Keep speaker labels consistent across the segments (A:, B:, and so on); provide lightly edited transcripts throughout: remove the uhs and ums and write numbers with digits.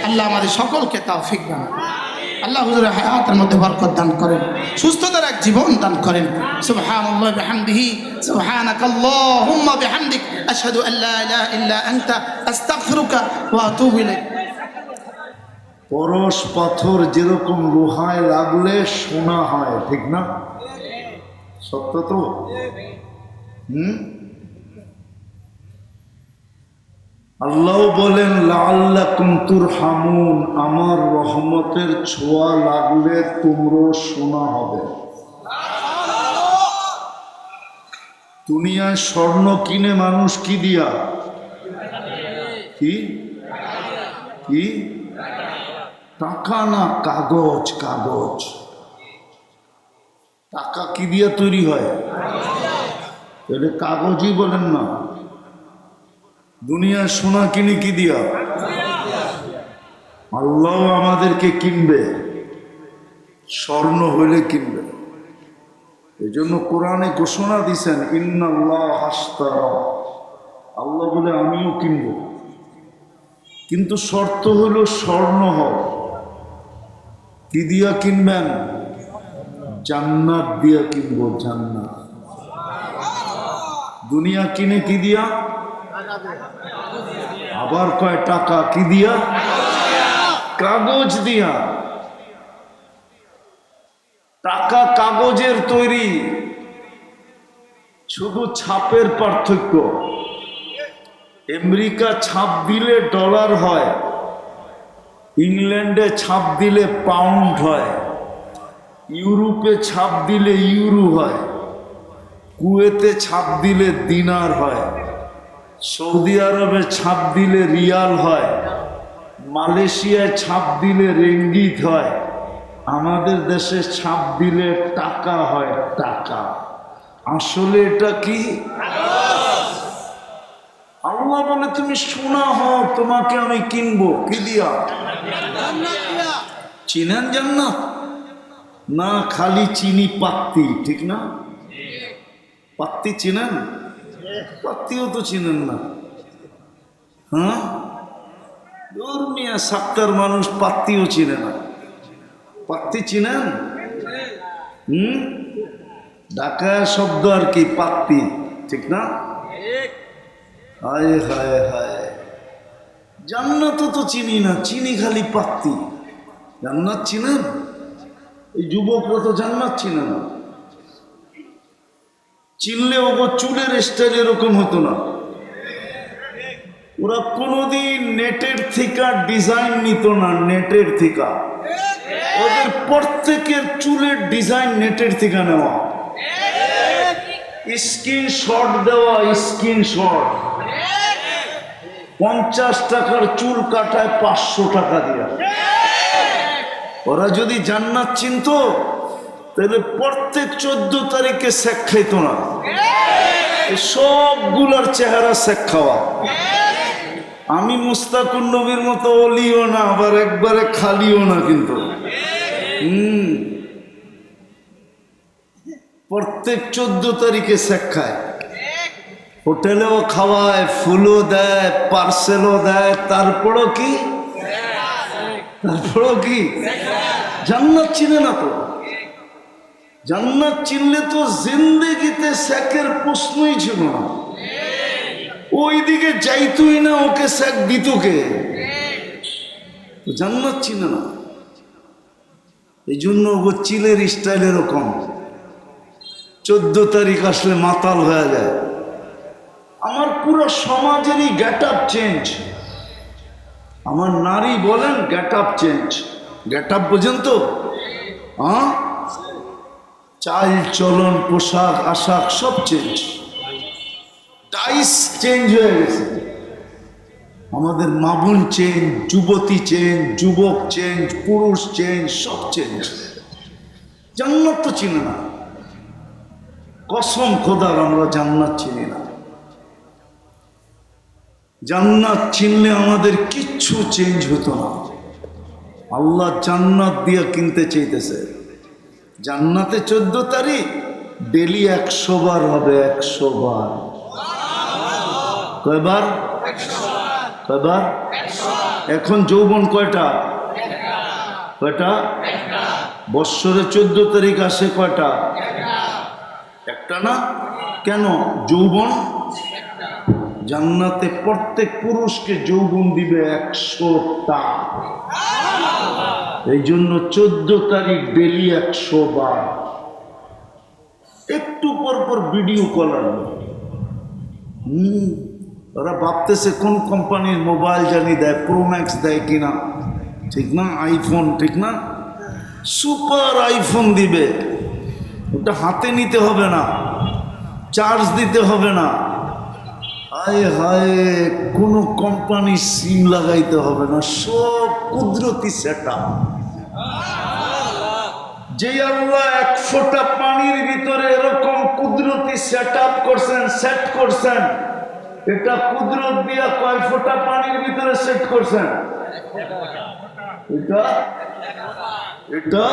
A: আল্লাহ আমাদের সকলকে তৌফিক দান করেন। আল্লাহ হুজুরের হায়াতের মধ্যে বরকত দান করেন, সুস্থতার এক জীবন দান করেন। সুবহানাল্লাহি বিহামদিহি, সুবহানাকাল্লাহুম্মা বিহামদিক, আশহাদু আল্লা ইলাহা ইল্লা আনতা, আস্তাগফিরুকা ওয়া আতুবু ইলাইক।
B: পরশ পাথর যেরকম লোহায় লাগলে সোনা হয়, ঠিক না? সত্য তো? আল্লাহ বলেন লাআল্লাকুম তুরহামুন, আমার রহমতের ছোঁয়া লাগলে তোমরা সোনা হবে। দুনিয়ায় স্বর্ণ কিনে মানুষ কি দিয়া? কি কি? টাকা না, কাগজ। কাগজ টাকা কি দিয়া তৈরি হয়? এটা কাগজই বলেন না। দুনিয়ার সোনা কিনে কি দিয়া? আল্লাহ আমাদেরকে কিনবে, স্বর্ণ হইলে কিনবে। এই জন্য কোরআনে ঘোষণা দিছেন ইন্নাল্লাহ হাশতারা, আল্লাহ বলে আমিও কিনব, কিন্তু শর্ত হইল স্বর্ণ হোক। কি দিয়া কিনবেন? জান্নাত দিয়া কিনবো, জান্নাত। দুনিয়া কিনে কি দিয়া? আবার কয় টাকা কি দিয়া? কাগজ দিয়া। টাকা কাগজের তৈরি, শুধু ছাপের পার্থক্য। আমেরিকা ছাপ দিলে ডলার হয়, ইংল্যান্ডে ছাপ দিলে পাউন্ড হয়, ইউরোপে ছাপ দিলে ইউরো হয়, কুয়েতে ছাপ দিলে দিনার হয়, সৌদি আরবে ছাপ দিলে রিয়াল হয়, মালয়েশিয়ায় ছাপ দিলে রিঙ্গিত হয়, আমাদের দেশে ছাপ দিলে টাকা হয়, টাকা। আসলে এটা কি? আল্লাহ বলে তুমি সোনা হও, তোমাকে আমি কিনবো। কি দিয়া? চিনেন জান্নাত? না খালি চিনি পাত্তি, ঠিক না? পাত্তি চিনেন? পাত্তিও তো চিনেন না। হ্যাঁ, ধর্মীয় সাক্তার মানুষ পাত্তিও চিনে না। পাত্তি চিনেন? ঢাকা শব্দ আর কি পাত্তি, ঠিক না? হায় হায় হায়, জান্নাত তো চিনি না, চিনি খালি পাত্তি। জান্নাত চিনেন? এই যুবকরা তো জান্নাত চিনে না। চিনলে ওগো চুলের স্টাইল এরকম হতো না। ওরা কোনোদিন নেটের থেকে ডিজাইন নিত না, নেটের থেকে। ওদের প্রত্যেকের চুলের ডিজাইন নেটের থেকে নেওয়া, স্ক্রিনশট দেওয়া, স্ক্রিনশট। 50 টাকার চুল কাটায় 500 টাকা দিয়া। ওরা যদি জান্নাত চিনত তাহলে প্রত্যেক 14 তারিখে শেখ খাইত না, সবগুলার চেহারা শেখ খাওয়া। আমি মুস্তাকুর নবীর মতো অলিও না, আবার একবারে খালিও না, কিন্তু প্রত্যেক 14 তারিখে শেখ খায়। হোটেলেও খাওয়ায়, ফুলও দেয়, পার্সেলও দেয়, তারপরও কি? জান্নাত চিনে না তো। জান্নাত চিনলে তো জিন্দেগিতে শেখের প্রশ্নই ছিল না। ওইদিকে যাইতই না, ওকে শেখ দিত কে? জান্নাত চিনে না। এই জন্য ও চিলের স্টাইল এরকম। 14 তারিখ আসলে মাতাল হয়ে যায়। আমার পুরো সমাজেরই গেট আপ চেঞ্জ। আমার নারী বলেন get up change. Get up বোঝেন তো? হ্যাঁ, চাল চলন, পোশাক আশাক সব চেঞ্জ, ডাইস চেঞ্জ হয়ে গেছে। আমাদের মা বোন চেঞ্জ, যুবতী চেঞ্জ, যুবক চেঞ্জ, পুরুষ চেঞ্জ, সব চেঞ্জ। জান্নাত তো চিনে না। কসম খোদার আমরা জান্নাত চিনি না। জান্নাত চিনলে আমাদের কিচ্ছু চেঞ্জ হতো না। আল্লাহ জান্নাত দিয়ে কিনতে চাইতেছে। জান্নাতে 14 তারিখ ডেলি 100 বার হবে, 100 বার। কয়বার? কয়বার? এখন যৌবন কয়টা? কয়টা? বৎসরে 14 তারিখ আসে কয়টা? একটা না? কেন যৌবন? জান্নাতে প্রত্যেক পুরুষকে যৌবন দিবে 100টা। এই জন্য 14 তারিখ ডেলি 100 বার। একটু পর পর ভিডিও কল আসবে। ওরা ভাবতেছে কোন কোম্পানির মোবাইল জানি দেয়, প্রো ম্যাক্স দেয় কিনা, ঠিক না? আইফোন, ঠিক না? সুপার আইফোন দিবে। ওটা হাতে নিতে হবে না, চার্জ দিতে হবে না, হায় হায় কোনো কোম্পানির সিম লাগাইতে হবে না, সব কুদরতি সেটআপ। যে আল্লাহ 1 ফোঁটা পানির ভিতরে এরকম কুদরতি সেটআপ করছেন, সেট করছেন, এটা কুদরত দিয়া কয় ফোঁটা পানির ভিতরে সেট করছেন? এটা এটা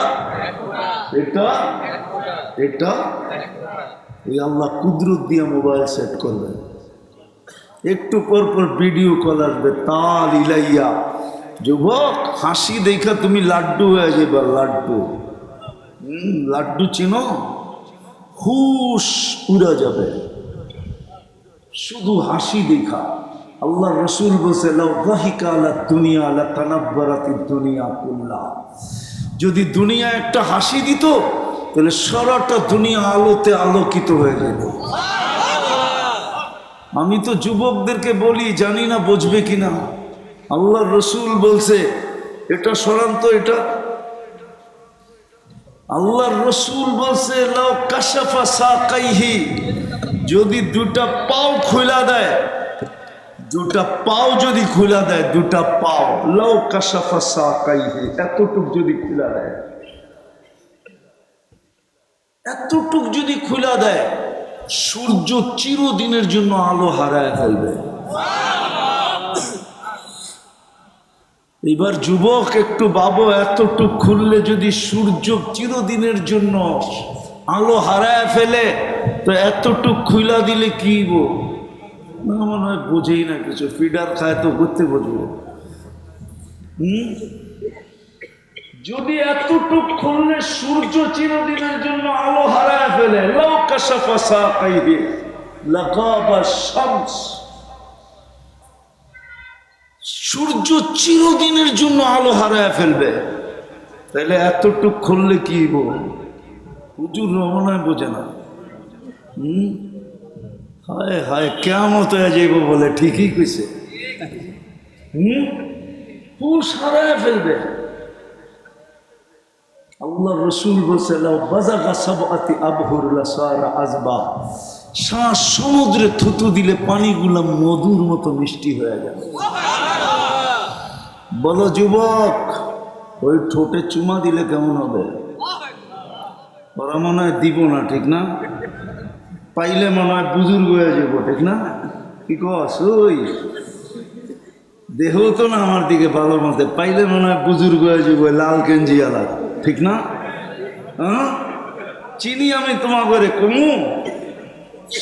B: এটা এটা এই আল্লাহ কুদরত দিয়া মোবাইল সেট করবেন। একটু পর পর ভিডিও কল আসবে, তাল ইলাইয়া। যুবক, হাসি দেখা তুমি লাড্ডু হয়ে যাবে। লাড্ডু, লাড্ডু চিনো? হুশ উড়া যাবে শুধু হাসি দেখা। আল্লাহ রসুল বলছে, লাউ যাহিকা আলা দুনিয়া লাতানাব্বারাতিদ দুনিয়া কুল্লাহা। যদি দুনিয়া একটা হাসি দিত তাহলে সারাটা দুনিয়া আলোতে আলোকিত হয়ে যেত। আমি তো যুবকদেরকে বলি, জানি না বুঝবে কিনা। আল্লাহ রসুল বলছে, এটা সরান তো, এটা আল্লাহ রসুল বলছে, লাউ কাশাফা সাকাইহি, যদি দুটা পাও খুলা দেয়, দুটা পাও যদি খুলা দেয়, দুটা পাও, লাউ কাশাফা সাকাইহি, এতটুক যদি খুলা দেয়, এতটুক যদি খুলা দেয়, সূর্য চিরদিনের জন্য আলো হারায় ফেলবে। এবার যুবক একটু ভাবো, এতটুক খুললে যদি সূর্য চিরদিনের জন্য আলো হারায় ফেলে, তো এতটুক খুলা দিলে কি মনে হয় বোঝেই না কিছু। ফিডার খায় তো করতে বুঝবো। যদি এতটুক খুললে সূর্য চিরদিনের জন্য আলো হারায় ফেলে, লাউ কাশাফা সাকাইহি লাগাবা শামস, সূর্য চিরদিনের জন্য আলো হারায় ফেলবে, তাহলে এতটুক খুললে কি হুজুর রহমানায় বোঝে না। হায় হায় কিয়ামত হয়ে যাইব বলে ঠিকই কইছে। হুশ হারায় ফেলবে। আল্লাহ রসুল বলছে, লাউ বাযাগা সাবআতি আবহুর লাসারা আযবা, শ্বাস সমুদ্রে থুতু দিলে পানিগুলো মধুর মতো মিষ্টি হয়ে যাবে। বলো যুবক, ওই ঠোঁটে চুমা দিলে কেমন হবে? ওরা মনে হয় দিব না, ঠিক না? পাইলে মনে হয় বুজুর্গ হয়ে যাবো, ঠিক না? কি কস? ওই দেহ তো না আমার দিকে ভালো মতে, পাইলে মনে হয় বুজুর্গ হয়ে যাবো, লাল গেঞ্জি আলা, ঠিক না? হ্যাঁ, চিনি আমি তোমার ঘরে কমু।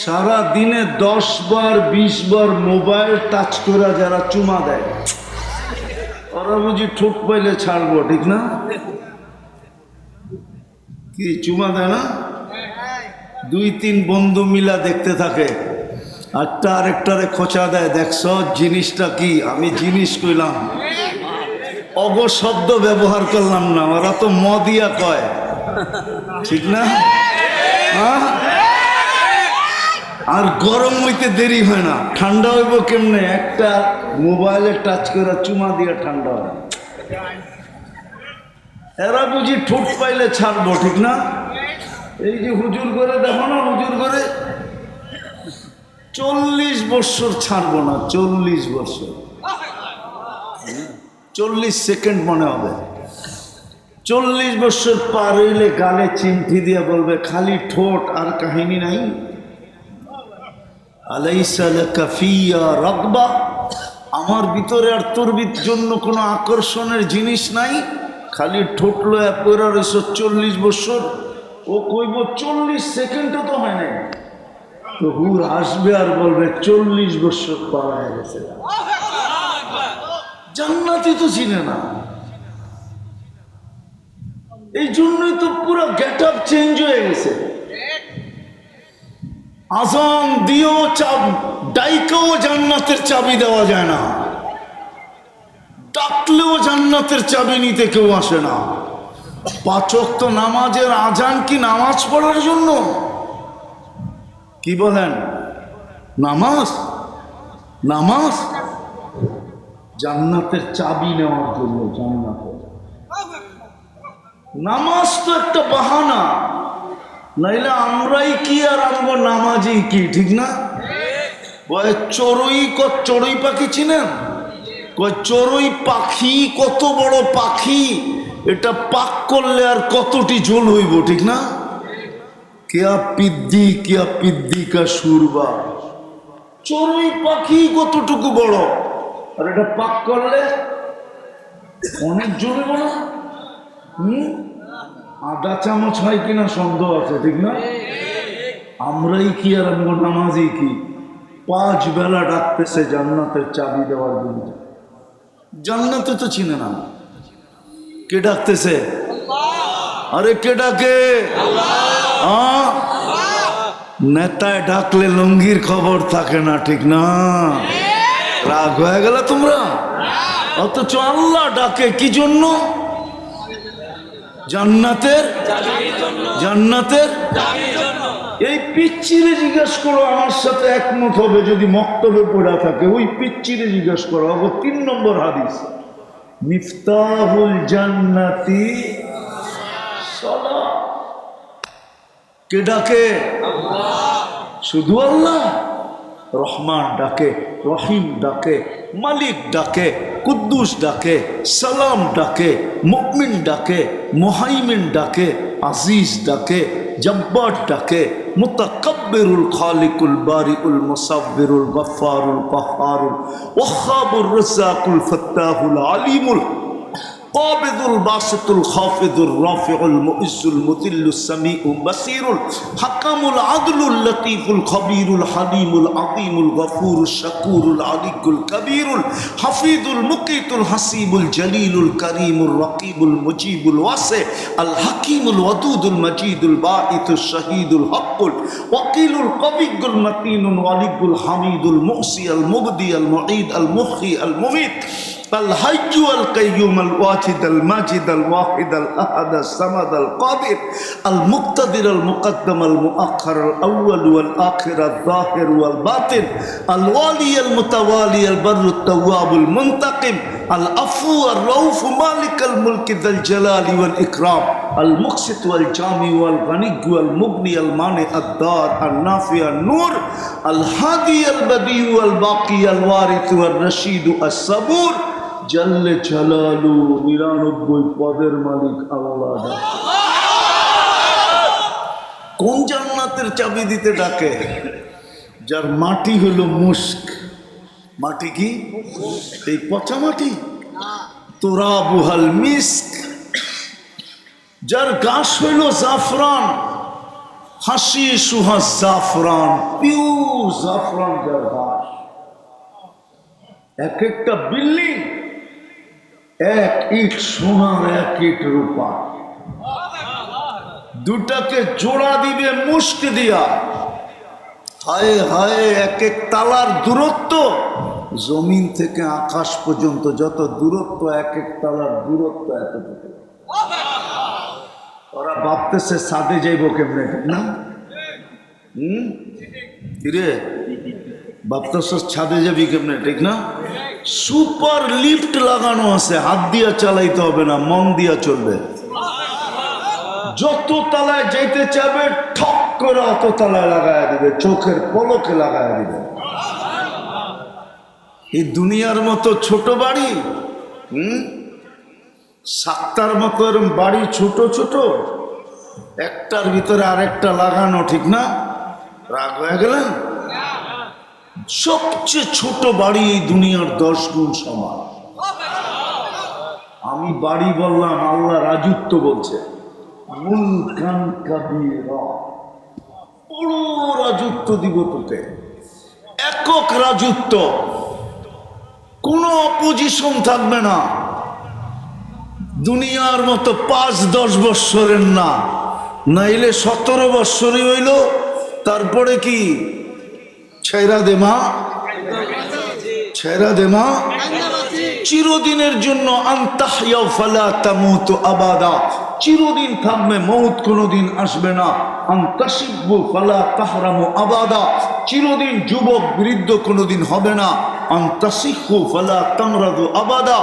B: সারা দিনে 10 বার 20 বার মোবাইল টাচ করা যারা চুমা দেয়, ওরা বুঝি ঠোঁট পাইলে ছাড়বো, ঠিক না? কি চুমা দেয় না? 2-3 বন্ধু মিলা দেখতে থাকে, একটা আরেকটারে খোঁচা দেয়, দেখছ জিনিসটা কি? আমি জিনিস কইলাম, অগ শব্দ ব্যবহার করলাম না, ওরা তো মদিয়া কয়, ঠিক না? হ্যাঁ, আর গরম হইতে দেরি হয় না, ঠান্ডা হইব কেমনে? একটা মোবাইলে টাচ করে চুমা দিয়ে ঠান্ডা হয়। এরা বুঝি ঠোঁট পাইলে ছাড়বো, ঠিক না? এই যে হুজুর করে দেখো না, হুজুর করে 40 বছর ছাড়বো না, 40 বছর, 40 সেকেন্ড মনে হবে। 40 বছর পার হইলে গালে চিমটি দিয়ে বলবে, খালি ঠোঁট আর কাহিনী নাই। আলাইসা লাকা ফিয়া রাগবা, আমার ভিতরে আর তোর জন্য কোনো আকর্ষণের জিনিস নাই, খালি ঠোঁট লয়া পড়া রইছ 40 বছর। ও কইব 40 সেকেন্ডও তো হয় নাই, তো হুর আসবে আর বলবে 40 বছর পার হয়ে গেছে। জান্নাতি তো চিনে না। এই জন্যই তো পুরো গেট আপ চেঞ্জ হয়ে গেছে। আজান দিয়েও ডাইকেও জান্নাতের চাবি দেওয়া যায় না, ডাকলেও জান্নাতের চাবি নিতে কেউ আসে না। 5 ওয়াক্ত নামাজের আজান কি নামাজ পড়ার জন্য? কি বলেন? নামাজ নামাজ জান্নাতের চাবি নেওয়ার জন্য। জান্নাতের নামাজ তো একটা বাহানা, নাইলে আমরাই কি আর আমরা নামাজই কি, ঠিক না? চড়ুই পাখি চিনেন? চড়ুই পাখি কত বড় পাখি, এটা পাক করলে আর কতটি ঝোল হইব, ঠিক না? কিয়া পিদ্দি কা সুরবা, চড়ুই পাখি কতটুকু বড়, আর এটা পাক করলে অনেক ঝোল হইব না? আধা চামচ হয় কিনা সন্দেহ আছে, ঠিক না? আমরাই কি আর আমরা নামাজি কি 5 বেলা ডাকতেছে জান্নাতের চাবি দেওয়ার জন্য। জান্নাতে তো চিনে না। কে ডাকতেছে? আরে কে ডাকে? নেতায় ডাকলে লুঙ্গির খবর থাকে না, ঠিক না? রাগ হয়ে গেল তোমরা? অথচ আল্লাহ ডাকে কি জন্য? জান্নাতের এই পিচ্চিরে জিজ্ঞেস করো, আমার সাথে একমত হবে যদি মক্তবে পড়া থাকে। ওই পিচ্চিরে জিজ্ঞেস করো। 3 নম্বর হাদিস, মিফতাহুল জান্নাতি সালাত। কে ডাকে? শুধু আল্লাহ। রহমান ডাকে, রহিম ডাকে, মালিক ডাকে, কুদ্দুস ডাকে, সালাম ডাকে, মুমিন ডাকে, মুহাইমিন ডাকে, আজিজ ডাকে, জব্বার ডাকে, মুতাকাব্বিরুল খালিকুল বারিউল মুসাব্বিরুল গফফারুল কাহ্হারুল ওয়াহ্হাবুর রাজ্জাকুল ফাত্তাহুল আলিমুল قابض الباسط الخافض الرافع المؤز المذل السميع البصير الحكم العدل اللطيف الخبير الحليم العظيم الغفور الشكور العلي الكبير الحفيظ المقيت الحسيب الجليل الكريم الرقيب المجيب الواسع الحكيم الودود المجيد الباعث الشهيد الحق الوكيل القوي المتين الولي الحميد المؤسي المبدي المعيد المحيي المميت الحي القيوم الواجد الماجد الواحد الأحد الصمد القادر المقتدر المقدم المؤخر الأول والآخر الظاهر والباطن الوالي المتوالي البر التواب المنتقم العفو الرؤوف مالك الملك ذا الجلال والإكرام المقسط والجامع والغني والمغني المانع الدار النافع النور الهادي البديع والباقي الوارث والرشيد الصبور জাল্লে জালালু 99 পদের মালিক আল্লাহ। কোন জান্নাতের চাবি দিতে ডাকে? যার মাটি হলো মুস্ক। মাটি কি? এই পচা মাটি, তুরাবুহাল মিস্ক। যার ঘাস হইল জাফরান, হাসি সুহাস জাফরান, পিওর জাফরান যার ঘাস। এক একটা বিল্ডিং 1 ইট সোনার 1 ইট রূপা। দুটাকে জোড়া দিবে মুস্ক দিয়া। হায় হায়, 1 তালার দূরত্ব জমিন থেকে আকাশ পর্যন্ত, যত দূরত্ব 1 তালার দূরত্ব এতটুকু। ওরা ভাবতেছে ছাদে যাইব কেমনে, ঠিক না? কিরে ভাবতেছ ছাদে যাবি কেমনে, ঠিক না? সুপার লিফট লাগানো আছে, হাত দিয়া চালাইতে হবে না, মন দিয়া চলবে। যত তালায় যাইতে চাবে ঠক করে অত তালায় লাগায় দিবে, চোখের পলকে লাগায় দিবে। এই দুনিয়ার মতো ছোট বাড়ি, সাতটার মতো এরকম বাড়ি ছোট ছোট, একটার ভিতরে আরেকটা লাগানো, ঠিক না? রাগ হয়ে গেলেন? সবচেয়ে ছোট বাড়ি এই দুনিয়ার 10 গুণ সমান। আমি বাড়ি বললাম, আল্লাহ রাজত্ব বলছে। মুলকান কাবীরা, বড় রাজত্ব দিব তোকে, একক রাজত্ব। কোনো অপোজিশন থাকবে না। দুনিয়ার মতো 5-10 বৎসরের না, নাইলে 17 বৎসরই হইল, তারপরে কি ছেড়া দেমা, ছেড়া দেমা চিরদিনের জন্য। আনতাহইয়া ফালা তামুতু আবাদা, চিরদিন থাকবে, মৌত কোনোদিন আসবে না। আনতাশিব্বু ফালা তাহরামু আবাদা, চিরদিন যুবক বৃদ্ধ কোনোদিন হবে না। আনতাসিহু ফালা তামরাদু আবাদা,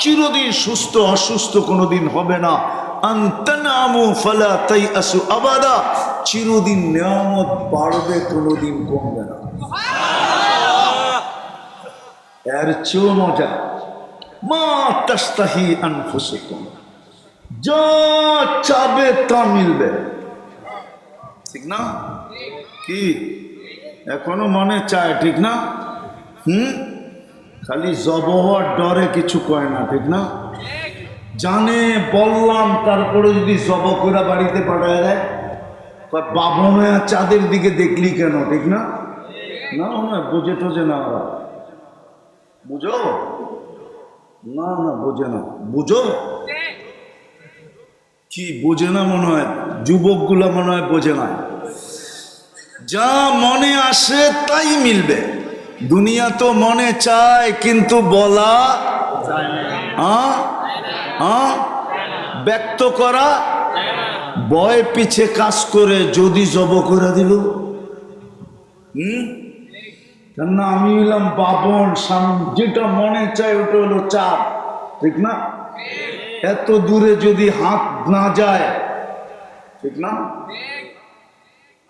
B: চিরদিন সুস্থ অসুস্থ কোনোদিন হবে না। আনতানামু ফালা তাইআসু আবাদা, চিরদিন নিয়ামত বাড়বে কোনোদিন কমবে না। এর চেয়েও মজা, মা তাস্তাহি আনফুসুকুম, যা চাবে তা মিলবে, ঠিক না? কি এখনো মনে চায়, ঠিক না? খালি জব হওয়ার ডরে কিছু কয় না, ঠিক না? জানে বললাম, তারপরে যদি জব করে বাড়িতে পাঠায় দেয়, বাবা মায়া চাঁদের দিকে দেখলি কেন, ঠিক না? না না বোঝে টোঝে না ওরা, বুঝো না, না বোঝে না, বুঝো কি বোঝে না? মনে হয় যুবকগুলা মনে হয় বোঝে না। যা মনে আসে তাই মিলবে। দুনিয়া তো মনে চায় কিন্তু বলা, ব্যক্ত করা, বয় পিছে কাজ করে যদি জব করে দিল, না আমি হইলাম বাবন, যেটা মনে চায় ওটা হলো চাপ, ঠিক না? এত দূরে যদি হাত না যায়, ঠিক না?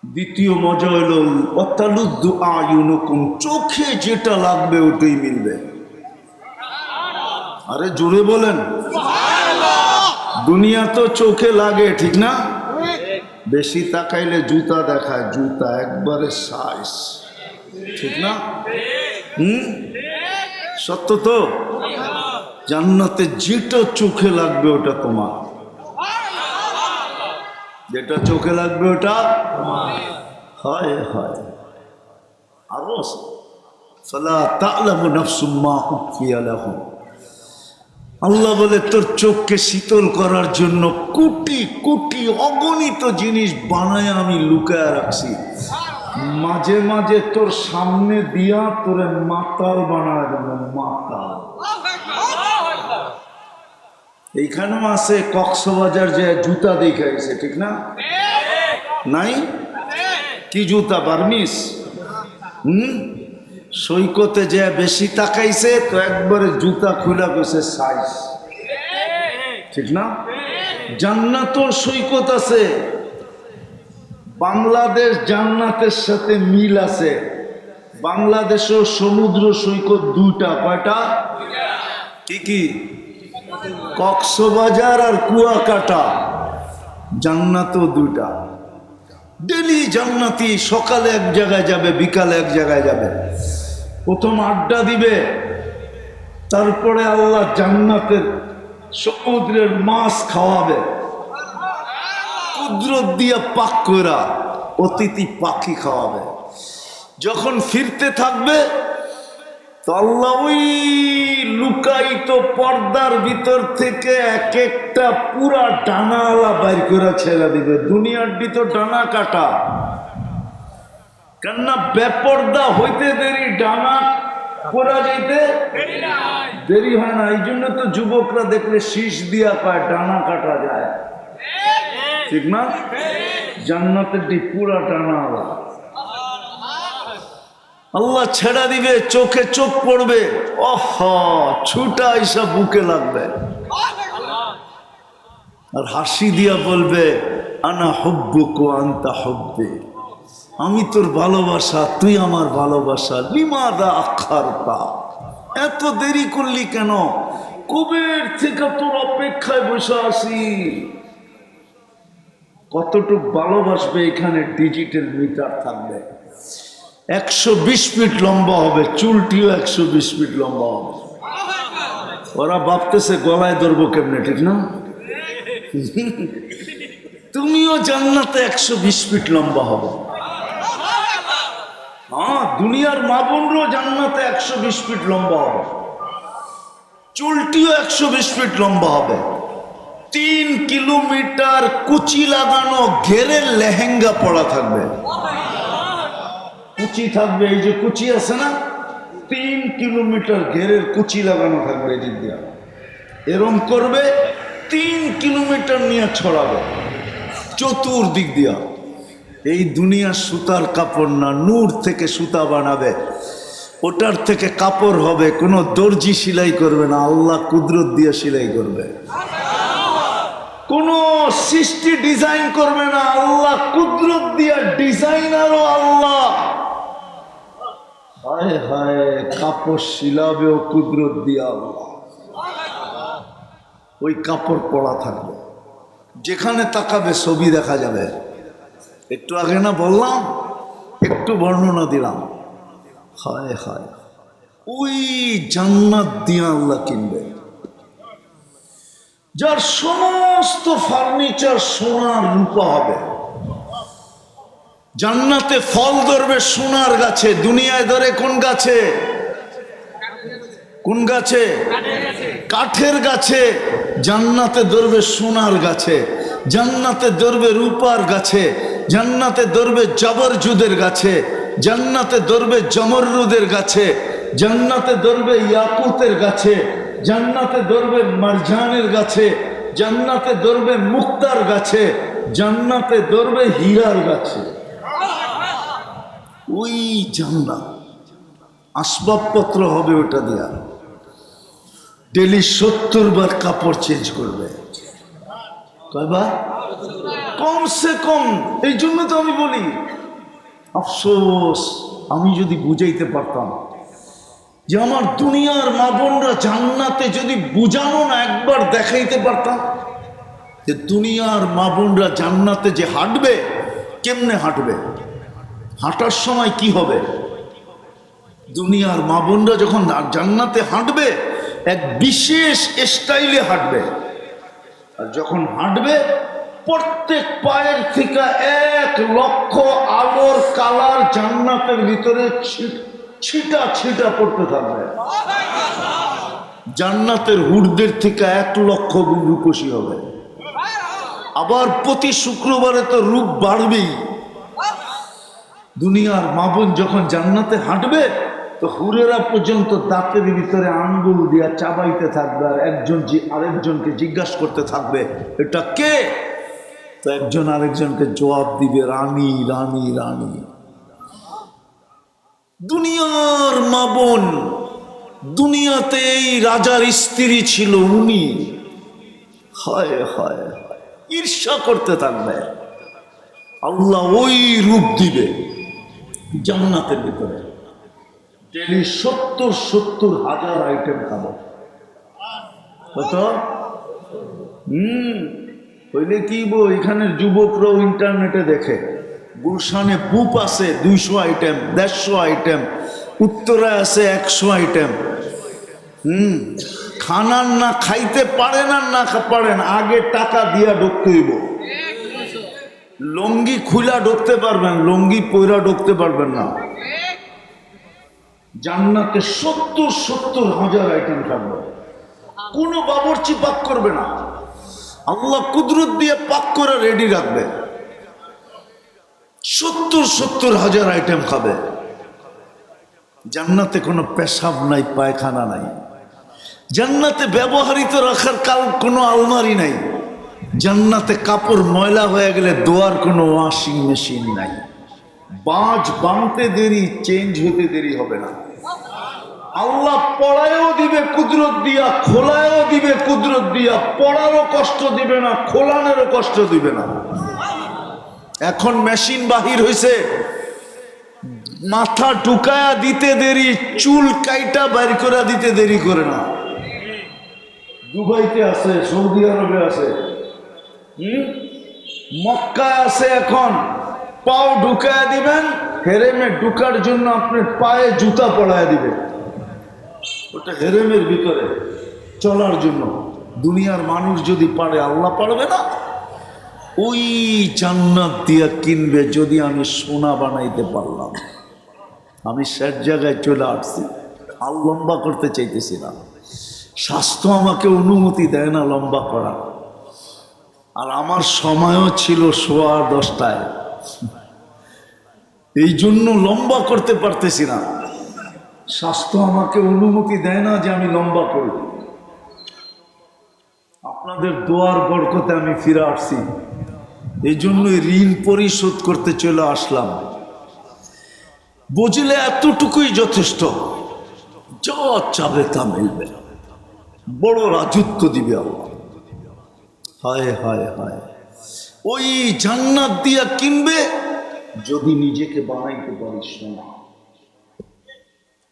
B: দ্বিতীয় মজা হলো অতালুদ্দু আয়ুনুকুম, চোখে যেটা লাগবে ওটাই মিলবে। আরে জোরে বলেন, দুনিয়া তো চোখে লাগে, ঠিক না? বেশি তাকাইলে জুতা দেখায়, জুতা একবারে সাইজ, ঠিক না? সত্য তো। জান্নাতে যেটা চোখে লাগবে ওটা তোমার, যেটা চোখে লাগবে ওটা হয় হয়। আরো ফালা তা'লামু নাফসুম মা উখফিয়া লাহুম, আল্লাহ বলে তোর চোখকে শীতল করার জন্য কোটি কোটি অগণিত জিনিস বানায় আমি লুকায় রাখছি। মাঝে মাঝে তোর সামনে দিয়া তোরে মাতাল বানায় দেব, মাতাল। এইখানেও আছে কক্সবাজার যে জুতা দেখাইছে, ঠিক না? নাই কি জুতা? বার্মিস। সৈকতে যে বেশি তাকাইছে তো একবারে জুতা খুলে গেছে সাইজ, ঠিক না? জান্নাতের সৈকত আছে, বাংলাদেশ জান্নাতের সাথে মিল আছে। বাংলাদেশেও সমুদ্র সৈকত দুইটা, কয়টা? কি কি? কক্সবাজার আর কুয়াকাটা। জান্নাতও দুইটা। ডেলি জান্নাতি সকালে এক জায়গায় যাবে, বিকালে এক জায়গায় যাবে, প্রথম আড্ডা দিবে, তারপরে আল্লাহ জান্নাতের সমুদ্রের মাছ খাওয়াবে, কুদরত দিয়ে পাক করা অতিথি পাখি খাওয়াবে। যখন ফিরতে থাকবে তো আল্লাহ ওই লুকায়িত পর্দার ভিতর থেকে এক একটা পুরা ডানাওয়ালা বাইর করে ছেড়ে দিবে। দুনিয়ার তো ডানা কাটা, কেননা বেপর্দা হইতে দেরি, ডানা করা যাইতে দেরি হয় না। এই জন্য তো যুবকরা দেখলে শীষ দিয়া পায় ডানা কাটা যায়, ঠিক না? জান্নাতের পুরা ডানাওয়ালা আল্লাহ ছেড়া দিবে, চোখে চোখ পড়বে, ছুটা আইসা বুকে লাগবে, আর হাসি দিয়া বলবে আনা হুব্বুক ওয়া আনতা হুব্বি, আমি তোর ভালোবাসা, তুই আমার ভালোবাসা। লিমাদা আখারতা, এত দেরি করলি কেন? কবের থেকে তোর অপেক্ষায় বসে আছি। কতটুক ভালোবাসবে এখানে ডিজিটাল মিটার থাকবে। 120 ফিট লম্বা হবে, চুলটিও 120 ফিট লম্বা হবে। ওরা ভাবতেছে গলায় ধরবো কেমনে, ঠিক না? তুমিও জান্নাতে 120 ফিট লম্বা হবে। হ্যাঁ, দুনিয়ার মা বোনরাও জান্নাতে 120 ফিট লম্বা হবে। চুলটিও 120 ফিট লম্বা হবে, 3 কিলোমিটার কুচি লাগানো ঘেরের লেহেঙ্গা পরা থাকবে। কুচি থাকবে, এই যে কুচি আছে না, 3 কিলোমিটার ঘেরের কুচি লাগানো থাকবে। এই দিক দিয়া এরম করবে, 3 কিলোমিটার নিয়ে ছড়াবে চতুর্দিক দিয়া। এই দুনিয়ার সুতার কাপড় না, নূর থেকে সুতা বানাবে, ওটার থেকে কাপড় হবে। কোনো দর্জি সেলাই করবে না, আল্লাহ কুদরত দিয়ে সেলাই করবে। কোনো সৃষ্টি ডিজাইন করবে না, আল্লাহ কুদরত দিয়ে ডিজাইনারও আল্লাহ। হায় হায়, কাপড় শিলাবেও কুদরত দিয়ে আল্লাহ। ওই কাপড় পরা থাকবে, যেখানে তাকাবে ছবি দেখা যাবে। একটু আগে না বললাম, একটু বর্ণনা দিলাম। হায় হায়, ওই জান্নাত দিয়ে আল্লাহ কিনবে, যার সমস্ত ফার্নিচার সোনার রূপা হবে। জান্নাতে ফল ধরবে সোনার গাছে। দুনিয়ায় ধরে কোন গাছে? কোন গাছে? কাঠের গাছে। জান্নাতে ধরবে সোনার গাছে, জান্নাতে ধরবে রূপার গাছে, জান্নাতে ধরবে জবরজুদের গাছে, জান্নাতে ধরবে জমরুদের গাছে, জান্নাতে ধরবে ইয়াকুতের গাছে, জান্নাতে ধরবে মারজানের গাছে, জান্নাতে ধরবে মুক্তার গাছে, জান্নাতে ধরবে হীরার গাছে। ওই জান্নাত আসবাবপত্র হবে ওটা দিয়া। ডেলি 70 বার কাপড় চেঞ্জ করবে। কয়বার? কমসে কম। এই জন্য তো আমি বলি, আফসোস, আমি যদি বুঝাইতে পারতাম যে আমার দুনিয়ার মা বোনরা জান্নাতে, যদি বুঝানো না একবার দেখাইতে পারতাম যে দুনিয়ার মা বোনরা জান্নাতে যে হাঁটবে, কেমনে হাঁটবে, হাঁটার সময় কি হবে। দুনিয়ার মা বোনরা যখন জান্নাতে হাঁটবে, এক বিশেষ স্টাইলে হাঁটবে। আর যখন হাঁটবে, প্রত্যেক পায়ের থেকে 1 লক্ষ আলোর কালার জান্নাতের ভিতরে ছিটা ছিটা পড়তে থাকবে। জান্নাতের হুরদের থেকে 1 লক্ষ গুণ রূপসী হবে। আবার প্রতি শুক্রবারে তো রূপ বাড়বেই। দুনিয়ার মা বোন যখন জান্নাতে হাঁটবে, তো হুরেরা পর্যন্ত দাঁতের ভিতরে আঙ্গুল দিয়া চাবাইতে থাকবে, আর একজন আরেকজনকে জিজ্ঞাসা করতে থাকবে এটা কে। তো একজন আরেকজনকে জবাব দিবে রানী রানী রানী। দুনিয়ার মা বোন, দুনিয়াতে এই রাজার স্ত্রী ছিল উনি। হায় হায়, ঈর্ষা করতে থাকবে। আল্লাহ ওই রূপ দিবে জান্নাতের ভিতরে। ডেলি 70 হাজার আইটেম খাবো। কত? হইলে কি বো, এখানের যুবকরাও ইন্টারনেটে দেখে, গুলশানে বুপ আছে 200 আইটেম, 150 আইটেম, উত্তরায় আছে 100 আইটেম। খানার না খাইতে পারেন আর না পারেন, আগে টাকা দিয়া ঢুকতে হইব। লঙ্গি খুলা ঢুকতে পারবেন, লঙ্গি পয়রা ঢুকতে পারবেন না। জান্নাতে 70 হাজার আইটেম থাকবে। কোনো বাবুর্চি পাক করবে না, আল্লাহ কুদরত দিয়ে পাক করে রেডি রাখবে। 70 হাজার আইটেম খাবে। জান্নাতে কোনো পেশাব নাই, পায়খানা নাই। জান্নাতে ব্যবহৃত রাখার কোনো আলমারি নাই। জান্নাতে কাপড় ময়লা হয়ে গেলে ধোয়ার কোনো ওয়াশিং মেশিন নাই। বাঁচ বাঁধতে দেরি, চেঞ্জ হতে দেরি হবে না। আল্লাহ পড়ায়ও দিবে কুদরত দিয়া, খোলায়ও দিবে কুদরত দিয়া। পড়ারও কষ্ট দিবে না, খোলানেরও কষ্ট দিবে না। এখন মেশিন বাহির হয়েছে, মাথা ঢুকায়া দিতে দেরি, চুল কাইটা বাইর করে দিতে দেরি করে না। দুবাইতে আছে, সৌদি আরবে আছে, মক্কায় আছে। এখন পাও ঢুকায়া দিবেন, হেরেমে ঢুকার জন্য আপনার পায়ে জুতা পড়ায় দিবে। ওটা হেরেমের ভিতরে চলার জন্য। দুনিয়ার মানুষ যদি পারে, আল্লাহ পারবে না? ওই জান্নাত দিয়া কিনবে। যদি আমি সোনা বানাইতে পারলাম। আমি শেষ জায়গায় চলে আসছি, আর লম্বা করতে চাইতেছি না। স্বাস্থ্য আমাকে অনুমতি দেয় না লম্বা করা, আর আমার সময়ও ছিল সোয়া 10টায়, এই জন্য লম্বা করতে পারতেছি না। স্বাস্থ্য আমাকে অনুমতি দেয় না যে আমি লম্বা করি। আপনাদের দোয়ার বরকতে আমি ফিরে আসছি, এই জন্যই ঋণ পরিশোধ করতে চলে আসলাম। বুঝলে এতটুকুই যথেষ্ট, যা চাবে তা মিলবে, বড় রাজত্ব দিবে আল্লাহ। হায় হায় হায়, ওই জান্নাত দিয়া কিনবে যদি নিজেকে বানাইতে পারিস না।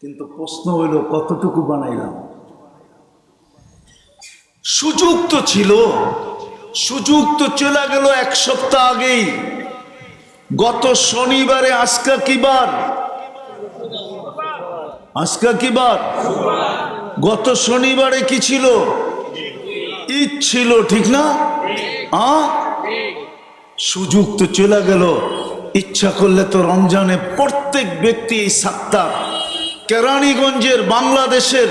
B: কিন্তু প্রশ্ন হইল কতটুকু বানাইলাম? সুযোগ তো ছিল, সুযোগ তো চলে গেল 1 সপ্তাহ আগেই। গত শনিবারে, আজকে কি বার? আজকে কি বার? গত শনিবারে কি ছিল? ঈদ ছিল, ঠিক না? সুযোগ তো চলে গেল। ইচ্ছা করলে তো রমজানে প্রত্যেক ব্যক্তি এই সাত্তার কেরানীগঞ্জের, বাংলাদেশের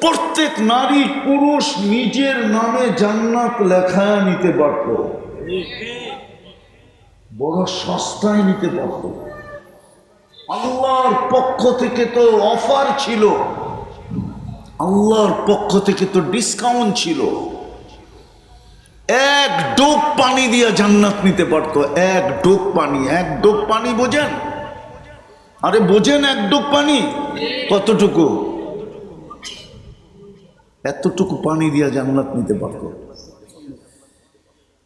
B: প্রত্যেক নারী পুরুষ নিজের নামে জান্নাত লেখা নিতে পারত, বড় সস্তায় নিতে পারত। আল্লাহর পক্ষ থেকে তো অফার ছিল, আল্লাহর পক্ষ থেকে তো ডিসকাউন্ট ছিল। 1 ডোক পানি দিয়ে জান্নাত নিতে পারতো। 1 ডোক পানি, 1 ডোক পানি বোঝেন? আরে বোঝেন 1 ডোক পানি কতটুকু? এতটুকু পানি দিয়ে জান্নাত নিতে পারতো।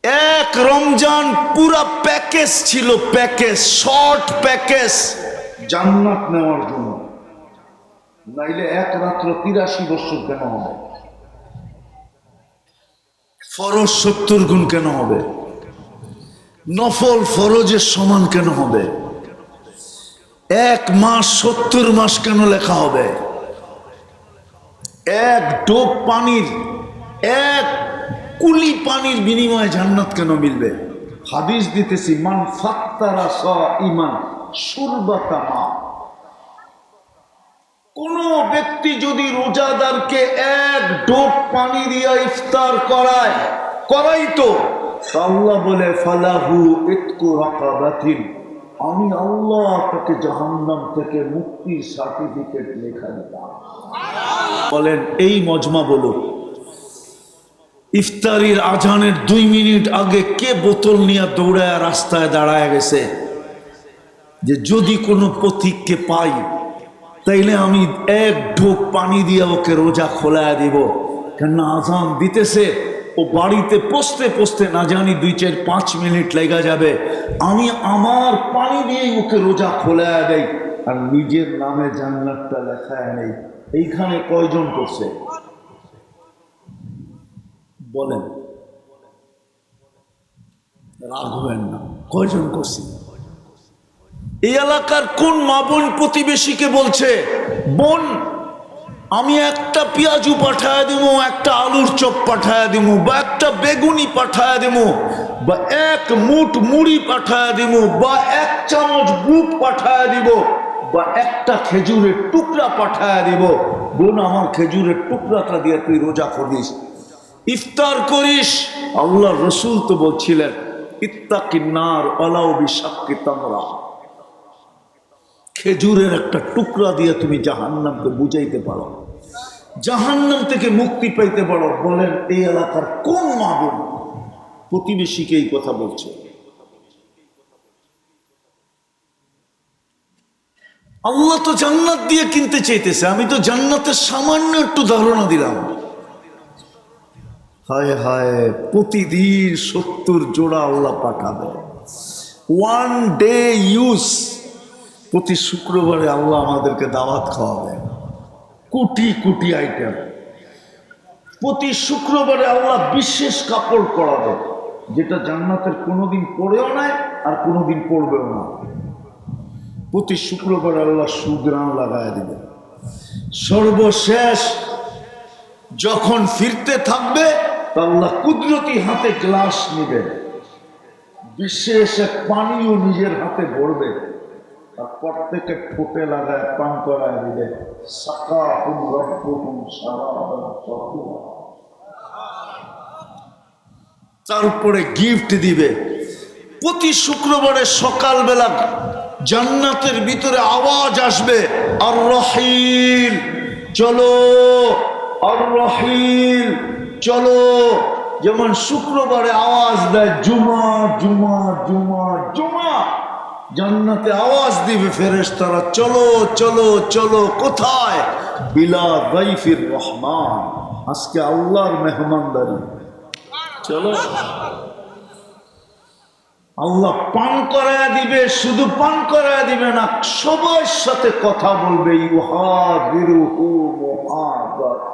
B: 1 রমজান পুরা প্যাকেজ ছিল, প্যাকেজ, শর্ট প্যাকেজ জান্নাত নেওয়ার জন্য। নাইলে 1 রাত্র 83 বছর কেন হবে? ফরজ 70 গুণ কেন হবে? নফল ফরজের সমান কেন হবে? 1 মাস 70 মাস কেন লেখা হবে? 1 ডোব পানির, 1 কুলি পানির বিনিময়ে জান্নাত কেন মিলবে? হাদিস দিতেছি, মান ফাত্তারা সাইমান শুরবাতা মা। কোন ব্যক্তি যদি রোজাদারকে 1 ডোব পানি দিয়ে ইফতার করাইতো, আল্লাহ বলে ফালাহু ইতকু রাকাবাতিন, আমি আল্লাহ তাকে জাহান্নাম থেকে মুক্তির সার্টিফিকেট লেখা দিতাম। বলেন এই মজমা বলুক, ইফতারির আজানের 2 মিনিট আগে কে বোতল নিয়ে দৌড়ায় রাস্তায় দাঁড়ায় গেছে যে যদি কোনো পথিককে পাই তাইলে আমি 1 ঢোক পানি দিয়ে ওকে রোজা খোলায় দিব? কেন আজান দিতেছে, ও বাড়িতে পৌঁছতে পৌঁছতে না জানি 2-4-5 মিনিট লেগে যাবে, আমি আমার পানি দিয়েই ওকে রোজা খোলায় দেই, আর নিজের নামে জান্নাতটা লেখায় নেই। এইখানে কয়জন করছে বলেন? রাগ হবেন না, কয়জন করছে? এই এলাকার কোন মা বোন প্রতিবেশীকে বলছে, বোন আমি 1টা পেঁয়াজু পাঠায় দিব, 1টা আলুর চপ পাঠায় দিব, বা 1টা বেগুনি পাঠায় দিব, বা 1 মুঠ মুড়ি পাঠায় দিব, বা 1 চামচ বুট পাঠায় দিব, বা 1টা খেজুরের টুকরা পাঠায় দিব। বোন আমার খেজুরের টুকরাটা দিয়ে তুই রোজা করিস, ইফতার করিস। আল্লাহ রসুল তো বলছিলেন ইত্তাকিন নার ওয়ালাউ বিশাক্কি তামরা, খেজুরের একটা টুকরা দিয়ে তুমি জাহান্নামকে বুঝাইতে পারো, জাহান্নাম থেকে মুক্তি পাইতে পারো। বলেন এই এলাকার কোন মা বোন প্রতিবেশীকে এই কথা বলছে? আল্লাহ তো জান্নাত দিয়ে কিনতে চাইতেছে, আমি তো জান্নাতের সামান্য একটু ধারণা দিলাম। হায় হায়, প্রতিদিন 70 জোড়া আল্লাহ পাঠাবে। 1 ডে ইউজ, প্রতি শুক্রবারে আল্লাহ আমাদেরকে দাওয়াত খাওয়াবে, কোটি কোটি আইটেম। প্রতি শুক্রবারে আল্লাহ বিশেষ কাপড় পরাবে, যেটা জান্নাতের কোনোদিন পরেও নাই আর কোনোদিন পরবেও না। প্রতি শুক্রবারে আল্লাহ সুগ্রাণ লাগায় দিবে। সর্বশেষ যখন ফিরতে থাকবে আল্লাহ কুদরতি হাতে গ্লাস নিবে, বিশেষ এক পানিও নিজের হাতে ভরবে, আর প্রত্যেকে ঠোঁটে লাগায় পান করায় দিলে সাকাহুম রব্বুহুম শারাবান তাহুরা। তারপরে গিফট দিবে। প্রতি শুক্রবারে সকালবেলা জান্নাতের ভিতরে আওয়াজ আসবে, আর রহিল চলো, আর রহিল চলো। যেমন শুক্রবারে আওয়াজ দেয় জুমা জুমা জুমা জুমা, জান্নাতে আওয়াজ দিবে ফেরেশতারা, চলো চলো চলো। কোথায়? বিলা দাইফির রহমান, আজকে আল্লাহর মেহমানদারি, চলো। আল্লাহ পান করায় দিবে, শুধু পান করায় দিবে না, সবার সাথে কথা বলবে। ইউহাদিরুহু মুহাদারা।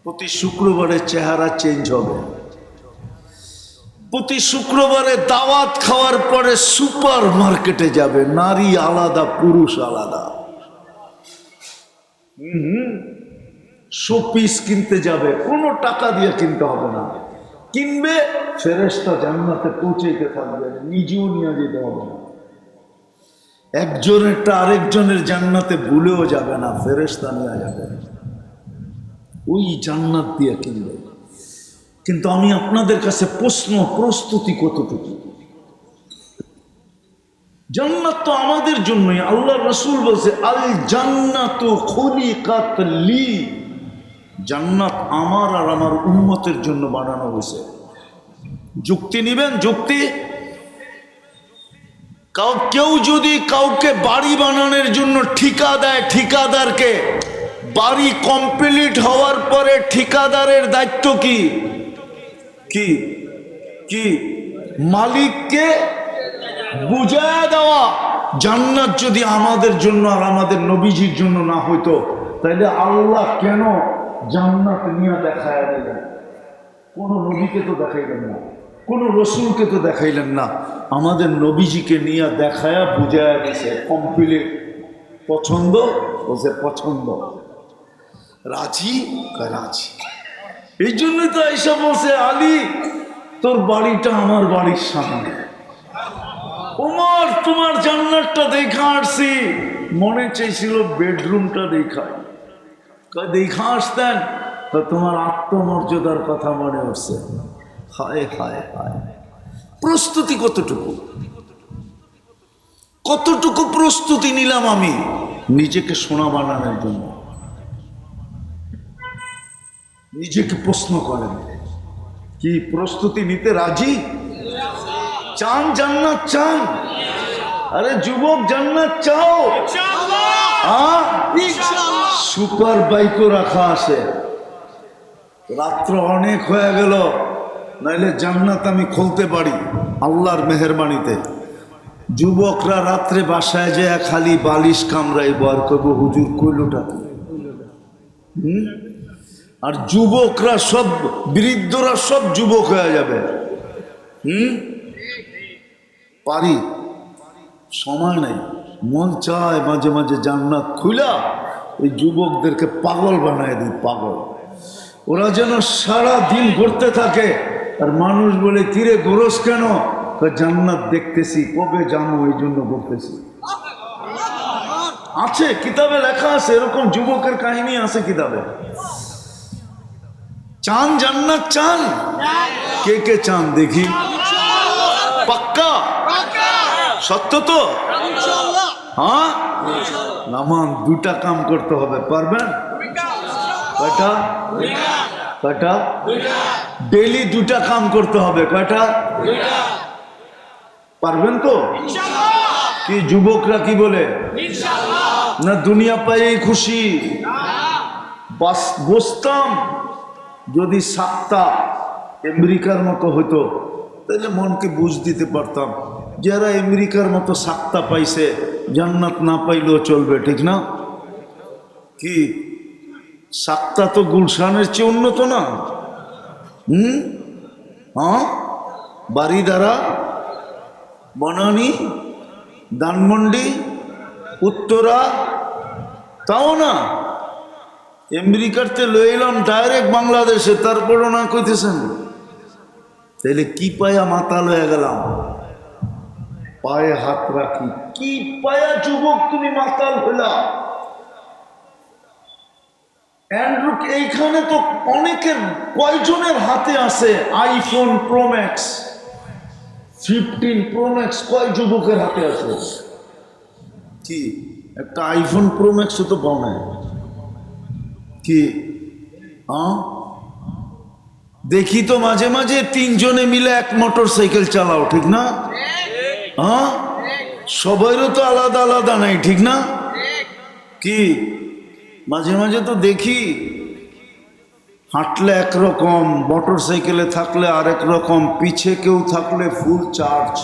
B: প্রতি শুক্রবারে চেহারা চেঞ্জ হবে। প্রতি শুক্রবারে দাওয়াত খাওয়ার পরে সুপার মার্কেটে যাবে, নারী আলাদা পুরুষ আলাদা। শোপিস কিনতে যাবে, কোনো টাকা দিয়ে কিনতে হবে না, কিনবে ফেরেশতা জান্নাতে পৌঁছাইতে থাকবে, নিজেও নিয়ে যেতে হবে না। একজনেরটা আরেকজনের জান্নাতে ভুলেও যাবে না, ফেরেশতা নিয়ে যাবে, ওই জান্নাত দিয়ে কিনবে। কিন্তু আমি আপনাদের কাছে প্রশ্ন, প্রস্তুতি কতটুকু? জান্নাত তো আমাদের জন্যই, আল্লাহ রাসূল বলছে আল জান্নাতু খুলিকাত লি, জান্নাত আমার আর আমার উম্মতের জন্য বানানো হয়েছে। যুক্তি নিবেন? যুক্তি? কেউ যদি কাউকে বাড়ি বানানোর জন্য ঠিকা দেয়, ঠিকাদারকে, বাড়ি কমপ্লিট হওয়ার পরে ঠিকাদারের দায়িত্ব কি? কি কি? মালিককে বুঝায় দেওয়া। জান্নাত যদি আমাদের জন্য আর আমাদের নবীজির জন্য না হইতো, তাহলে আল্লাহ কেন জান্নাত নিয়ে দেখায় দিলেন? কোন নবীকে তো দেখাইলেন না, কোন রসুলকে তো দেখাইলেন না, আমাদের নবীজিকে নিয়ে দেখায়া বুঝায় দিছে কমপ্লিট। পছন্দ? বলছে পছন্দ। রাজি? রাজি। এই জন্যই তো এসব বলছে আলী তোর বাড়িটা আমার বাড়ির সামনে, ওমর তোমার জান্নাতটা দেখা আসছি, মনে চাইছিল বেডরুমটা দেখাই, দেখা আসতেন তো তোমার আত্মমর্যাদার কথা মনে উঠছে। হায় হায় হায়, প্রস্তুতি কতটুকু, কতটুকু প্রস্তুতি নিলাম আমি নিজেকে সোনা বানানোর জন্য? নিজেকে প্রশ্ন করেন, কি প্রস্তুতি নিতে রাজি? চান জান্নাত? চান? আরে যুবক জান্নাত চাও? সুপার বাইকও রাখা আছে। রাত্র অনেক হয়ে গেল, নাইলে জান্নাত আমি খুলতে পারি আল্লাহর মেহেরবানিতে। যুবকরা রাত্রে বাসায় যায় খালি বালিশ কামড়াইব আর কইব হুজুর কইলোটা কি। আর যুবকরা সব, বৃদ্ধরা সব যুবক হয়ে যাবে। পারি, সময় নেই, মন চায় মাঝে মাঝে জান্নাত খুলা ওই যুবকদেরকে পাগল বানায় দিই, পাগল। ওরা যেন সারা দিন ঘুরতে থাকে, আর মানুষ বলে কিরে ঘোরস কেন? জান্নাত দেখতেছি, কবে যাবো এই জন্য ঘুরতেছি। আছে কিতাবে লেখা আছে, এরকম যুবকের কাহিনী আছে কিতাবে। চান জান্নাত? চান? কে কে চান দেখি? পাক্কা? সত্য তো? হ্যাঁ, নামান দুটা কাম করতে হবে, পারবেন? কয়টা? কয়টা? ডেলি দুটা কাম করতে হবে, কয়টা? পারবেন তো? কি যুবকরা কি বলে? না দুনিয়া পাইয়েই খুশি? বসতাম যদি সাতটা আমেরিকার মতো হতো, তাহলে মনকে বুঝ দিতে পারতাম, যারা আমেরিকার মতো সাতটা পাইছে জান্নাত না পাইলেও চলবে, ঠিক না? কি সাতটা তো গুলশানের চেয়ে উন্নত না? হ্যাঁ, বাড়িদারা, বনানী, ধানমন্ডি, উত্তরা, তাও না। আমেরিকাতে লয়ে এলাম ডাইরেক্ট বাংলাদেশে, তারপরও না কইতেছেন। তাইলে কি পাইয়া মাতাল হয়ে গেলাম? পায়ে হাত রাখি। কি পায়া যুবক তুমি মাতাল হইলা? অ্যান্ড্রয়েড এইখানে তো অনেকের, কয়জনের হাতে আছে iPhone pro max, 15 pro max? কয় যুবকের হাতে আছে? কি একটা আইফোন প্রো ম্যাক্সও তো পাও না। কি দেখি তো মাঝে মাঝে 3 জনে মিলে এক মোটর সাইকেল চালাও, ঠিক না? সবাইরও তো আলাদা আলাদা নাই, ঠিক না? কি মাঝে মাঝে তো দেখি হাঁটলে একরকম, মোটর সাইকেলে থাকলে আরেক রকম, পিছে কেউ থাকলে ফুল চার্জ।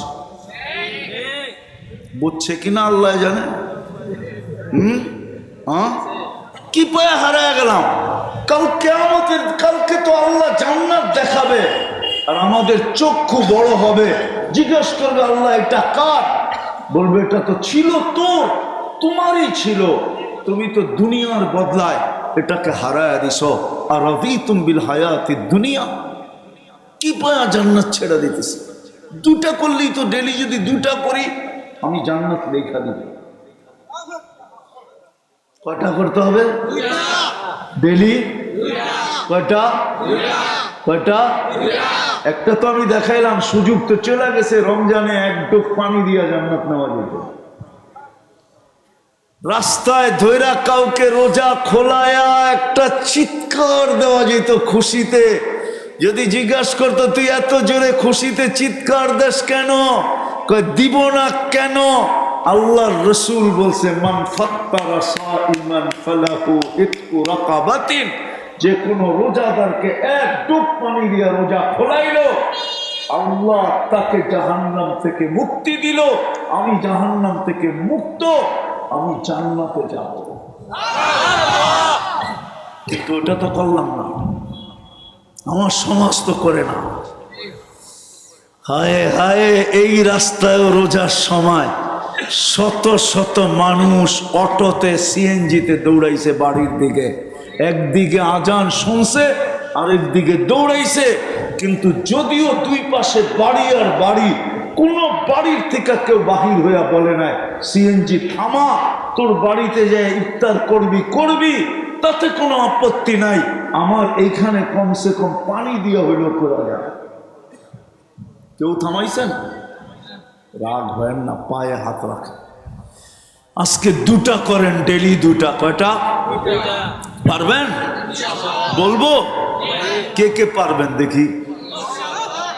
B: বুঝছে কিনা আল্লাহ জানে। কি পায়ে হারায় গেলাম? কালকে তো আল্লাহ জান্নাত দেখাবে, আর আমাদের চক্ষু বড় হবে। জিজ্ঞেস করবে আল্লাহ এটা কার? বলবে এটা তো ছিল তোর, তোমারই ছিল, তুমি তো দুনিয়ার বদলায় এটাকে হারায় দিছ। আর রাদিতুম বিল হায়াতিদ দুনিয়া, কি পায়া জান্নাত ছেড়ে দিতেছে? 2টা করলেই তো, ডেলি যদি 2টা করি আমি জান্নাত লেখা দিব। কয়টা করতে হবে ডেলি? কয়টা? একটা তো আমি দেখাইলাম, সুযোগ তো চলে গেছে। রমজানে 1 ডোক পানি দিয়া জান্নাত নেওয়া যেত। রাস্তায় ধৈরা কাউকে রোজা খোলায়া একটা চিৎকার দেওয়া যেত খুশিতে। যদি জিজ্ঞাসা করতো তুই এত জোরে খুশিতে চিৎকার দেস কেন, কয় দিব না কেন? আল্লাহর রসুল বলছে মান ফাত্তারা সাইমান ফালাহু ইতকু রাকাবাতিন, যে কোনো রোজাদারকে 1 ডুব পানি দিয়া রোজা খোলাইলো, আল্লাহ তাকে জাহান্নাম থেকে মুক্তি দিল। আমি জাহান্নাম থেকে মুক্ত, আমি জান্নাতে যাব। কিন্তু ওটা তো করলাম না, আমার সমাজ তো করে না। হায় হায়, এই রাস্তায় রোজার সময় শত শত মানুষ অটোতে সিএনজিতে দৌড়াইছে বাড়ির দিকে। একদিকে আজান শুনছে, আরেকদিকে দৌড়াইছে। কিন্তু যদিও 2 পাশে বাড়ি আর বাড়ি, কোন বাড়ির থেকে কেউ বাহির হইয়া বলে নাই সিএনজি থামা, তোর বাড়িতে যায় ইফতার করবি, তাতে কোনো আপত্তি নাই, আমার এইখানে কমসে কম পানি দিয়ে হইলেও করা যায়। কেউ থামাইছেন? রাগ হয় না, পায়ে হাত রাখে। আজকে 2টা করেন ডেলি, 2টা। কয়টা পারবেন? বলবো কে কে পারবেন দেখি।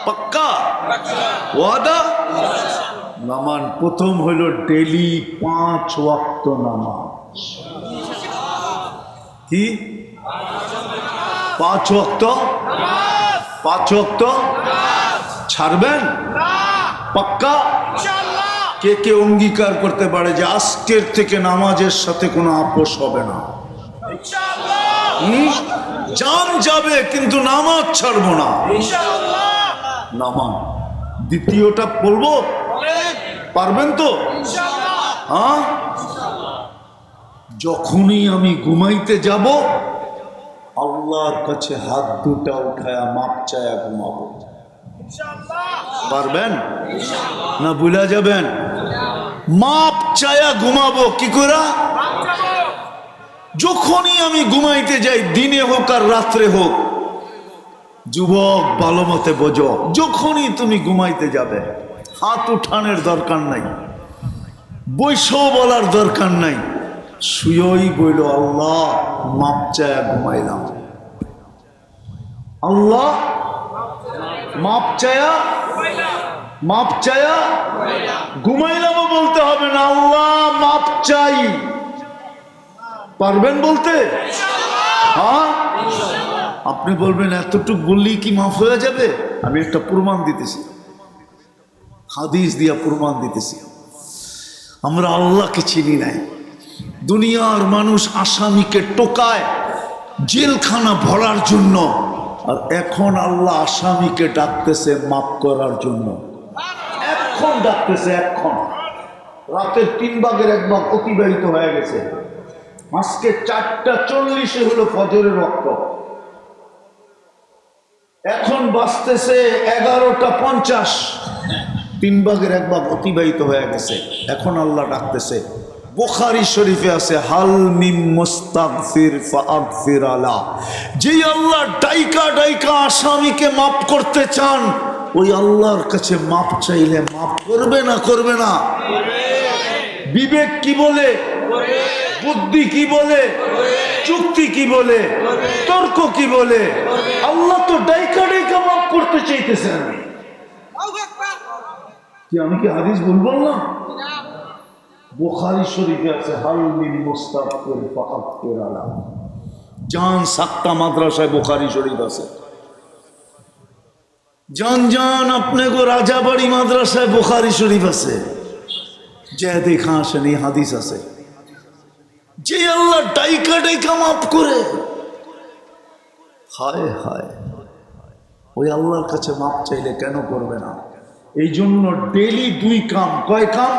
B: পাক্কা ওয়াদা? নামান প্রথম হইল ডেলি 5 ওয়াক্ত নামাজ। কি 5 ওয়াক্ত? 5 ওয়াক্ত ছাড়বেন? পাক্কা? কে কে অঙ্গীকার করতে পারে যে আজকের থেকে নামাজের সাথে কোনো আপোষ হবে না? জান যাবে কিন্তু নামাজ ছাড়বো না। নামাজ দ্বিতীয়টা বলবো, পারবেন তো? হ্যাঁ, যখনই আমি ঘুমাইতে যাব আল্লাহর কাছে হাত 2টা উঠায়া মাপ চায়া ঘুমাবো। পারবেন না? ভুলা যাবেন? মাপ চায়া ঘুমাবো। কি করে? যখনই আমি ঘুমাইতে যাই, দিনে হোক আর রাত্রে হোক, যুবক ভালো মতে বোঝো, যখনই তুমি ঘুমাইতে যাবে হাত উঠানোর দরকার নাই, বৈশও বলার দরকার নাই, শুয়েই বইল আল্লাহ মাপ চায়া ঘুমাইলাম। আল্লাহ মাপ চায়া ঘুমাইলামও বলতে হবে না, আল্লাহ মাপ চাই। পারবেন বলতে? হ্যাঁ, আপনি বলবেন এতটুকু বললেই কি মাফ হয়ে যাবে? আমি একটা প্রমাণ দিতেছি, হাদিস দিয়া প্রমাণ দিতেছি। আমরা আল্লাহকে চিনি নাই। দুনিয়ার মানুষ আসামিকে টোকায় জেলখানা ভরার জন্য, আর এখন আল্লাহ আসামিকে ডাকতেছে মাফ করার জন্য। এখন ডাকতেছে, এখন রাতের 3 ভাগের 1 ভাগ অতিবাহিত হয়ে গেছে। আজকে 4:40 হলো ফজরের ওয়াক্ত, এখন বাজতেছে 11:50। 3 ভাগের 1 ভাগ অতিবাহিত হয়ে গেছে। এখন আল্লাহ ডাকতেছে, বুখারী শরীফে আছে, হাল মিম মুস্তাগফির ফাগফির আলা। যে আল্লাহ ডাইকা ডাইকা আসামিকে মাফ করতে চান, ওই আল্লাহর কাছে মাফ চাইলে মাফ করবে না করবে না? বিবেক কি বলে, বুদ্ধি কি বলে, যুক্তি কি বলে, তর্ক কি বলে? আল্লাহ তো ডাইকা ডাইকা মাফ করতে চাইতেছেন। কি আমি কি হাদিস ভুল বললাম? বুখারী শরীফে আছে, হাল মিন মুস্তাগফির ফাগফির আলা। জান সাক্তা মাদ্রাসায় বুখারী শরীফ আছে। জান জান আপনি গো রাজাবাড়ি মাদ্রাসায় বুখারী শরীফ আছে। যে দেখা আসেন, এই হাদিস আছে। যে আল্লাহ ডাইকা ডাইকা মাফ করে, হায় হায়, ওই আল্লাহর কাছে মাফ চাইলে কেন করবে না? এই জন্য ডেইলি 2 কাম। কয় কাম?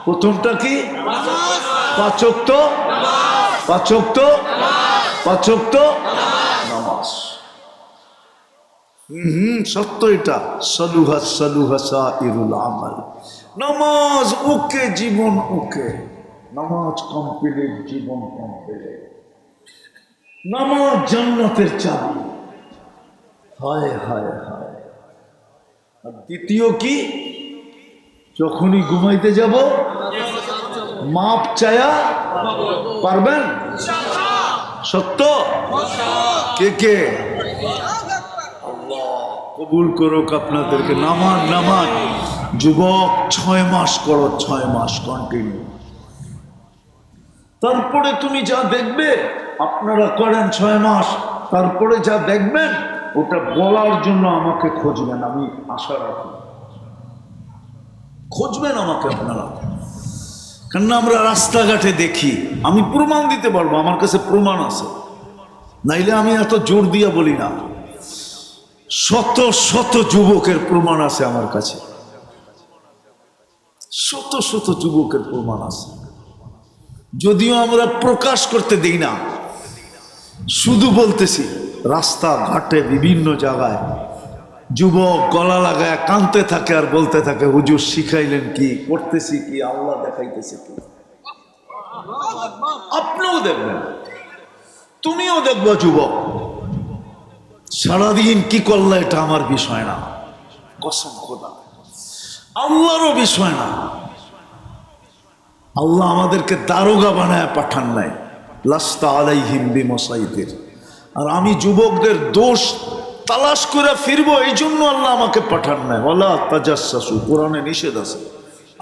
B: প্রথমটা কি? 5 ওয়াক্ত, 5 ওয়াক্ত, 5 ওয়াক্ত নামাজ। সত্য এটা। সালুহা সালুহা সাইরুল আমাল। নামাজ ওকে, জীবন ওকে। নামাজ কমপ্লিট, জীবন কমপ্লিট। নামাজ জান্নাতের চাবি। হায় হায় হায়। আর দ্বিতীয় কি? যখনই ঘুমাইতে যাব মাপ চায়া পারবেন? সত্য? কে কে? আল্লাহ কবুল করুক আপনাদেরকে। নামান নামান। যুবক 6 মাস করো, 6 মাস কন্টিনিউ। তারপরে তুমি যা দেখবে, আপনারা করেন 6 মাস, তারপরে যা দেখবেন ওটা বলার জন্য আমাকে খুঁজবেন। আমি আশা রাখি খুঁজবেন আমাকে আপনারা। কেননা আমরা রাস্তাঘাটে দেখি, আমি প্রমাণ দিতে পারবো, আমার কাছে প্রমাণ আছে, নাইলে আমি এত জোর দিয়া বলি না। শত শত যুবকের প্রমাণ আছে আমার কাছে, শত শত যুবকের প্রমাণ আছে। যদিও আমরা প্রকাশ করতে দিই না, শুধু বলতেছি। রাস্তাঘাটে বিভিন্ন জায়গায় যুবক গলা লাগায় কাঁদতে থাকে আর বলতে থাকে, হুজুর শিখাইলেন কি, করতেছি কি, আল্লাহ দেখাইতেছে কি। আপনিও দেখবেন, তুমিও দেখবো যুবক। সারাদিন কি করলে এটা আমার বিষয় না, কসম খোদা আল্লাহরও বিষয় না। আল্লাহ আমাদেরকে দারোগা বানায় পাঠান নাই, লাস্তা আলাইহিম বিমুসাইতির। আর আমি যুবকদের দোষ তালাশ করে ফিরবো, এই জন্য আল্লাহ আমাকে পাঠান নাই। ওয়ালা তাজাসসু, কোরআনে নিষেধ আছে।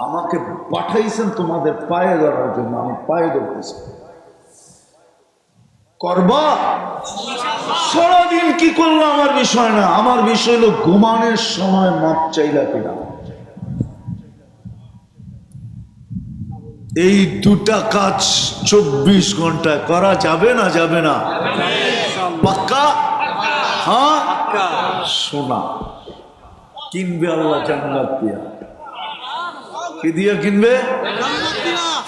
B: আমাকে পাঠাইছেন তোমাদের পায়ে ধরার জন্য, আমি পায়ে ধরতেছি। করবা? সারাদিন কি করলো আমার বিষয় না, আমার বিষয় হলো ঘুমানোর সময় মাপ চাইলা কিনা। এই 2টা কাজ 24 ঘন্টায় করা যাবে না? যাবে না? পাক্কা? হ্যাঁ। সোনা কিনবে আল্লাহ জান্নাত দিয়া। কি দিয়া কিনবে?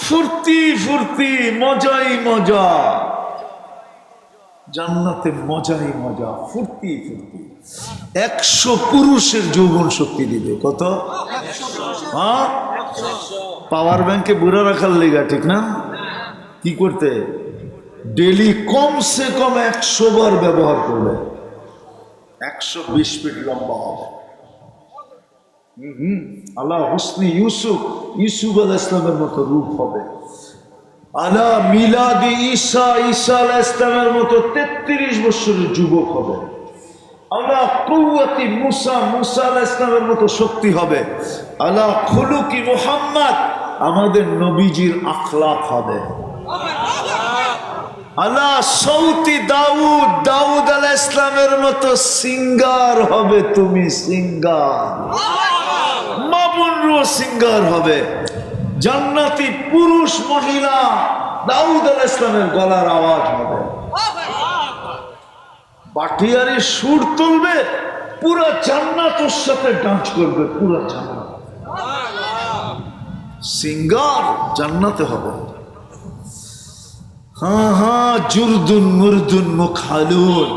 B: ফুর্তি ফুর্তি, মজাই মজা। জান্নাতে মজাই মজা, ফুর্তি ফুর্তি। 100 পুরুষের যৌবন শক্তি দিবে। কত? হ্যাঁ, পাওয়ার ব্যাংকে বুড়া রাখার লেগা, ঠিক না? কি করতে? ডেলি কমসে কম 100 বার ব্যবহার করবে। 120 ফিট লম্বা হবে। আলা হুসনি ইউসুফ, ইউসুফ আলাইহিস সালামের মতো রূপ হবে। আলা মিলাদি ঈসা, ঈসা আলাইহিস সালামের মতো 33 বছরের যুবক হবে। আলা কুওয়াতি মুসা, মুসা আলাইহিস সালামের মতো শক্তি হবে। আলা খুলুকি মুহাম্মদ, আমাদের নবীজির আখলাক হবে। আলা সৌতি দাউদ, দাউদ আলাইহিস সালামের মতো সিঙ্গার হবে তুমি, সিঙ্গার। মামুনরও সিঙ্গার হবে। জান্নাতি পুরুষ মহিলা দাউদ আলাইহিস সালামের গলার আওয়াজ হবে। বাটিয়ারি সুর তুলবে, পুরা জান্নাত ওর সাথে ডান্স করবে, পুরা জান্নাত। সিঙ্গার জান্নাতে হবে। হ্যাঁ হ্যাঁ, জুরদুন মুরদুন মুখালুন,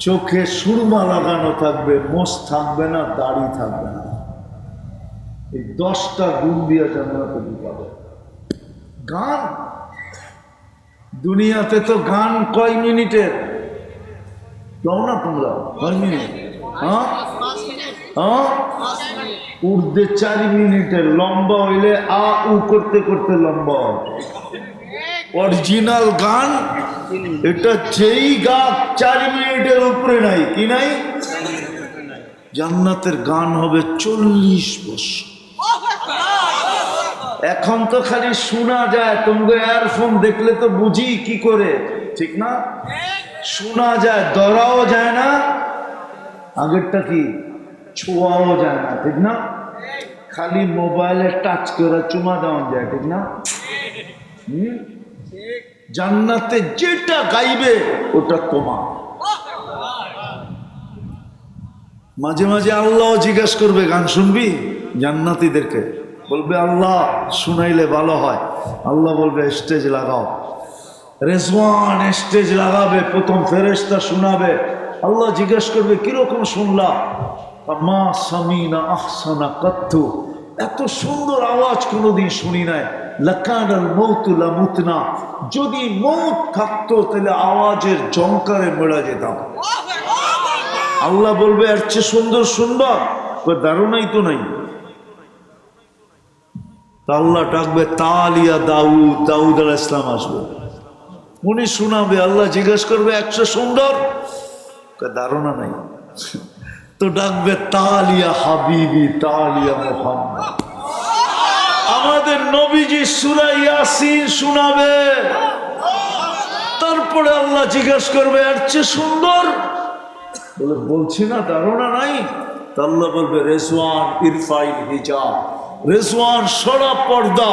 B: চোখে সুরমা লাগানো থাকবে, মোষ থাকবে না, দাড়ি থাকবে না। এই 10টা গুণ দিয়ে জান্নাতে ঢুকাবে। গান, দুনিয়াতে তো গান কয় মিনিটের, যাও না তোমরা, কয় মিনিট? হ্যাঁ হ্যাঁ, উর্দে 4 মিনিটের, লম্বা হইলে আ উ করতে করতে লম্বা হয়। অরিজিনাল গান এটা যেই গান 4 মিনিটের উপরে নাই, কি নাই? জান্নাতের গান হবে 40 বছর। এখন তো খালি শোনা যায়, তোমরা ইয়ারফোন দেখলে তো বুঝি কি করে, ঠিক না? শোনা যায়, ধরাও যায় না, আগেরটা কি ছোঁয়াও যায় না, ঠিক না? খালি মোবাইলে টাচ করে চুমা দেওয়া যায়, ঠিক না? জান্নাতে যেটা গাইবে ওটা তোমার। মাঝে মাঝে আল্লাহ জিজ্ঞাসা করবে, গান শুনবি? জান্নাতীদেরকে বলবে আল্লাহ শুনাইলে ভালো হয়। আল্লাহ বলবে স্টেজ লাগাও। রেজওয়ান স্টেজ লাগাবে, প্রথম ফেরেশতা শোনাবে। আল্লাহ জিজ্ঞাসা করবে কিরকম শুনলা? মা সামিনা আহসানা কাত্তু, এত সুন্দর আওয়াজ কোনোদিন শুনি নাই। লাকানাল মৌতু লামুতনা, যদি মৌত থাকতো তাহলে আওয়াজের জঙ্কারে মরে যেতাম। আল্লাহ বলবে এর চেয়ে সুন্দর শুনবা? ধারণাই তো নাই। আল্লাহ ডাকবে তালিয়া দাউদ, দাউদ আলাইহিস সালাম আসবে, উনি শোনাবে। আল্লাহ জিজ্ঞেস করবে 100 সুন্দর? ধারণা নাই। তো ডাকবে তালিয়া হাবিবি, তালিয়া মুহাম্মদ, আমাদের নবীজি সূরা ইয়াসিন শোনাবে। তারপরে আল্লাহ জিজ্ঞেস করবে এর চেয়ে সুন্দর? বলে বলছি না, ধারণা নাই। আল্লাহ বলবে রেজওয়ান ইরফাইল হিজাব, রেজওয়ান সরা পর্দা,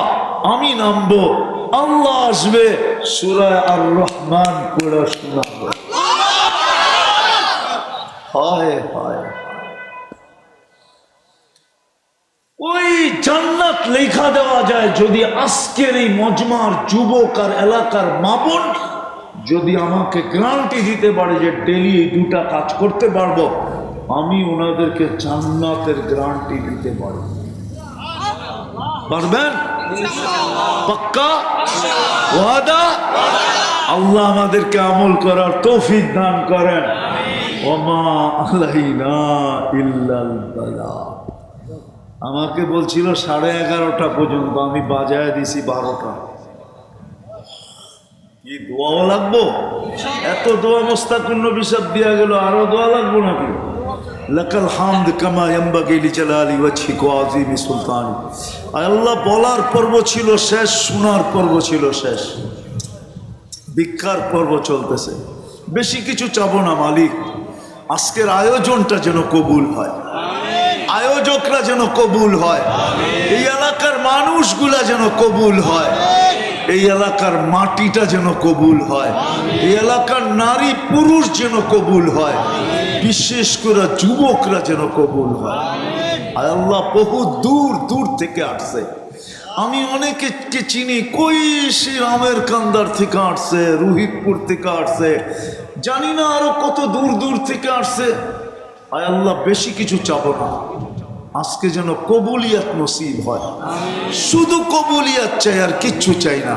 B: আমি নামবো। আল্লাহ আসবে, সূরা আর রহমান পড়া শোনাবে। হায় হায়, ওই জান্নাত লেখা দেওয়া যায় যদি আজকের এই মজমার যুবক আর এলাকার মা বোন যদি আমাকে গ্যারান্টি দিতে পারে যে ডেলি এই 2টা কাজ করতে পারবো, আমি ওনাদেরকে জান্নাতের গ্যারান্টি দিতে পারবো। পারবেন? পাক্কা ওয়াদা? আল্লাহ আমাদেরকে আমল করার তৌফিক দান করেন। ওমা আলাইনা ইল্লাল বালাগ। আমাকে বলছিল 11:30 পর্যন্ত, আমি বাজায় দিছি 12টা। কি দোয়াও লাগবো? এত দোয়া মুস্তাকুন নবী সব দিয়া গেল, আরো দোয়া লাগবো নাকি? লাকাল হামদ কামা ইয়ানবাগি লিজালালি ওয়াজহিকা ওয়া আযীমি সুলতানি। আল্লাহ বলার পর্ব ছিল শেষ, শোনার পর্ব ছিল শেষ, ভিক্ষার পর্ব চলতেছে। বেশি কিছু চাবো না মালিক, আজকের আয়োজনটা যেন কবুল হয়, আয়োজকরা যেন কবুল হয়, এই এলাকার মানুষগুলা যেন কবুল হয়, এই এলাকার মাটিটা যেন কবুল হয়, এই এলাকার নারী পুরুষ যেন কবুল হয়, বিশেষ করে যুবকরা যেন কবুল হয়। আল্লাহ বহু দূর দূর থেকে আসছে, আমি অনেকে চিনি, কই সে রামের কান্দার থেকে আসছে, রোহিতপুর থেকে আসছে, জানি না আরো কত দূর দূর থেকে আসছে। আয় আল্লাহ বেশি কিছু চাবো না, আজকে যেন কবুলিয়াত নসিব হয়, শুধু কবুলিয়াত চাই আর কিচ্ছু চাই না।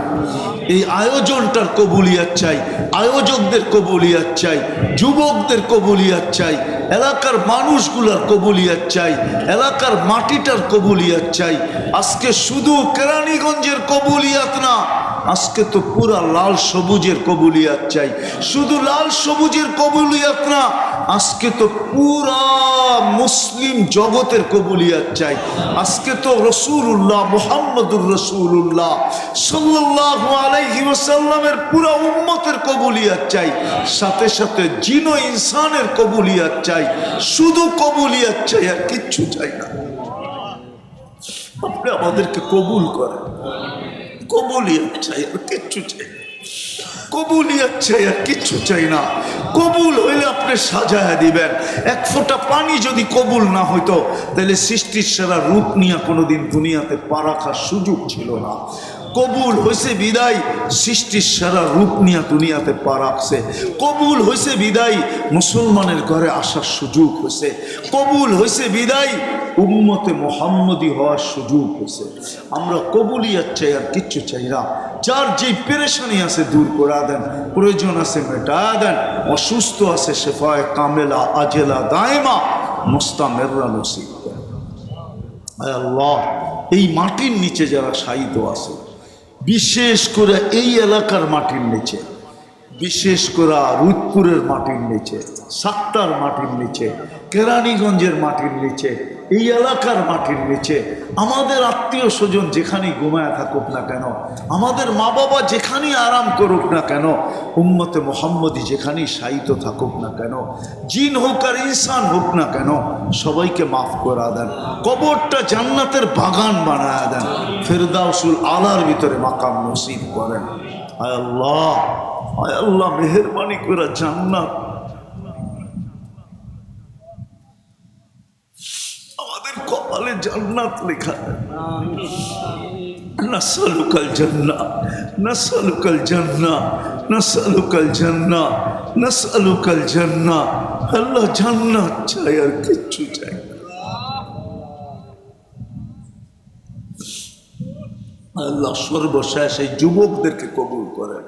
B: এই আয়োজনটার কবুলিয়াত চাই, আয়োজকদের কবুলিয়াত চাই, যুবকদের কবুলিয়াত চাই, এলাকার মানুষগুলার কবুলিয়াত চাই, এলাকার মাটিটার কবুলিয়াত চাই। আজকে শুধু কেরানীগঞ্জের কবুলিয়াত না, আজকে তো পুরা লাল সবুজের কবুলিয়াত চাই। শুধু লাল সবুজের কবুলিয়াত না, আজকে তো পুরা মুসলিম জগতের কবুলিয়াত চাই। আজকে তো রাসূলুল্লাহ মুহাম্মদুর রাসূলুল্লাহ সাল্লাল্লাহু আলাইহি ওয়াসাল্লামের পুরা উম্মতের কবুলিয়াত চাই, সাথে সাথে জিন ও ইনসানের কবুলিয়াত চাই। শুধু কবুলিয়াত চাই আর কিচ্ছু চাই না। আপনি আমাদেরকে কবুল করেন, কবুলিয়াত চাই আর কিচ্ছু চাই না, কবুলিয়াত চাই আর কিচ্ছু চাই না। কবুল হইলে আপনি সাজায়া দিবেন। এক ফোঁটা পানি যদি কবুল না হইতো তাহলে সৃষ্টির সেরা রূপ নিয়ে কোনোদিন দুনিয়াতে পা রাখার সুযোগ ছিল না। কবুল হয়েছে বিদায় সৃষ্টির সারা রূপ নিয়ে দুনিয়াতে পা রাখছে। কবুল হয়েছে বিদায় মুসলমানের ঘরে আসার সুযোগ হয়েছে। কবুল হয়েছে বিদায় উম্মতে মোহাম্মদী হওয়ার সুযোগ হয়েছে। আমরা কবুলিয়াত চাই, আর কিচ্ছু চাই না। যার যেই পেরেশানি আছে দূর করে দেন, প্রয়োজন আছে মেটা দেন, অসুস্থ আছে শেফায়ে কামেলা আজেলা দায়মা মুস্তামেররা নসিব করেন। আয় আল্লাহ, এই মাটির নিচে যারা শায়িত আছে, বিশেষ করে এই এলাকার মাটির নিচে, বিশেষ করে রুদপুরের মাটির নিচে, সাক্তার মাটির নিচে, কেরানীগঞ্জের মাটির নিচে, এই এলাকার মাটির নিচে, আমাদের আত্মীয় স্বজন যেখানেই ঘুমায় থাকুক না কেন, আমাদের মা বাবা যেখানেই আরাম করুক না কেন, উম্মতে মোহাম্মদী যেখানেই শায়িত থাকুক না কেন, জিন হোক আর ইনসান হোক না কেন, সবাইকে মাফ করে দেন। কবরটা জান্নাতের বাগান বানায় দেন। ফেরদাউসুল আলার ভিতরে মাকাম নসিব করেন। আয় আল্লাহ, আয় আল্লাহ, মেহেরবানি করে জান্নাত আমাদের কপালে জান্নাত লেখা দেন। নাসআলুকাল জান্নাহ, নাসআলুকাল জান্নাহ, নাসআলুকাল জান্নাহ, নাসআলুকাল জান্নাহ। আল্লাহ জান্নাত চাই, আর কিচ্ছু চাই না। আল্লাহ সর্বশেষ এই যুবকদেরকে কবুল করেন।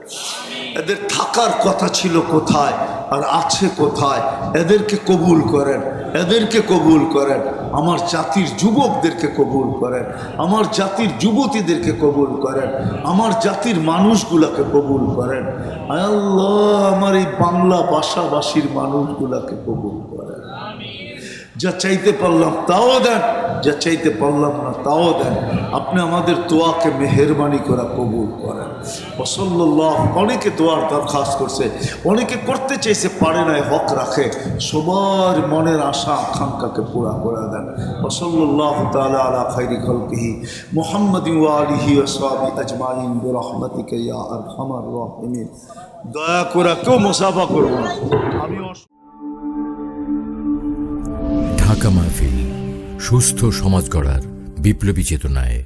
B: এদের থাকার কথা ছিল কোথায় আর আছে কোথায়, এদেরকে কবুল করেন, এদেরকে কবুল করেন। আমার জাতির যুবকদেরকে কবুল করেন, আমার জাতির যুবতীদেরকে কবুল করেন, আমার জাতির মানুষগুলাকে কবুল করেন। আয় আল্লাহ, আমার এই বাংলা ভাষাভাষীর মানুষগুলাকে কবুল করেন। যা চাইতে পারলাম তাও দেন, যা চাইতে পারলাম না তাও দেন। আপনি আমাদের দোয়াকে মেহেরবানি করে কবুল করেন। ওয়াসাল্লাল্লাহ। অনেকে দোয়ার দরখাস্ত করছে, অনেকে করতে চাইছে, পারে নাই, হক রাখে। সবার মনের আশা আকাঙ্ক্ষাকে পুরা করে দেন। ওয়াসাল্লাল্লাহু তাআলা আলা খায়রি খালকিহি মুহাম্মাদিন ওয়া আলিহি ওয়া সাহবিহি আজমাইন বিরহমাতিকা ইয়া আরহামার রাহিমিন। দয়া করে কেউ মুসাফা করব না। আমি
C: ঢাকা মাহফিল, সুস্থ সমাজ গড়ার বিপ্লবী চেতনায়।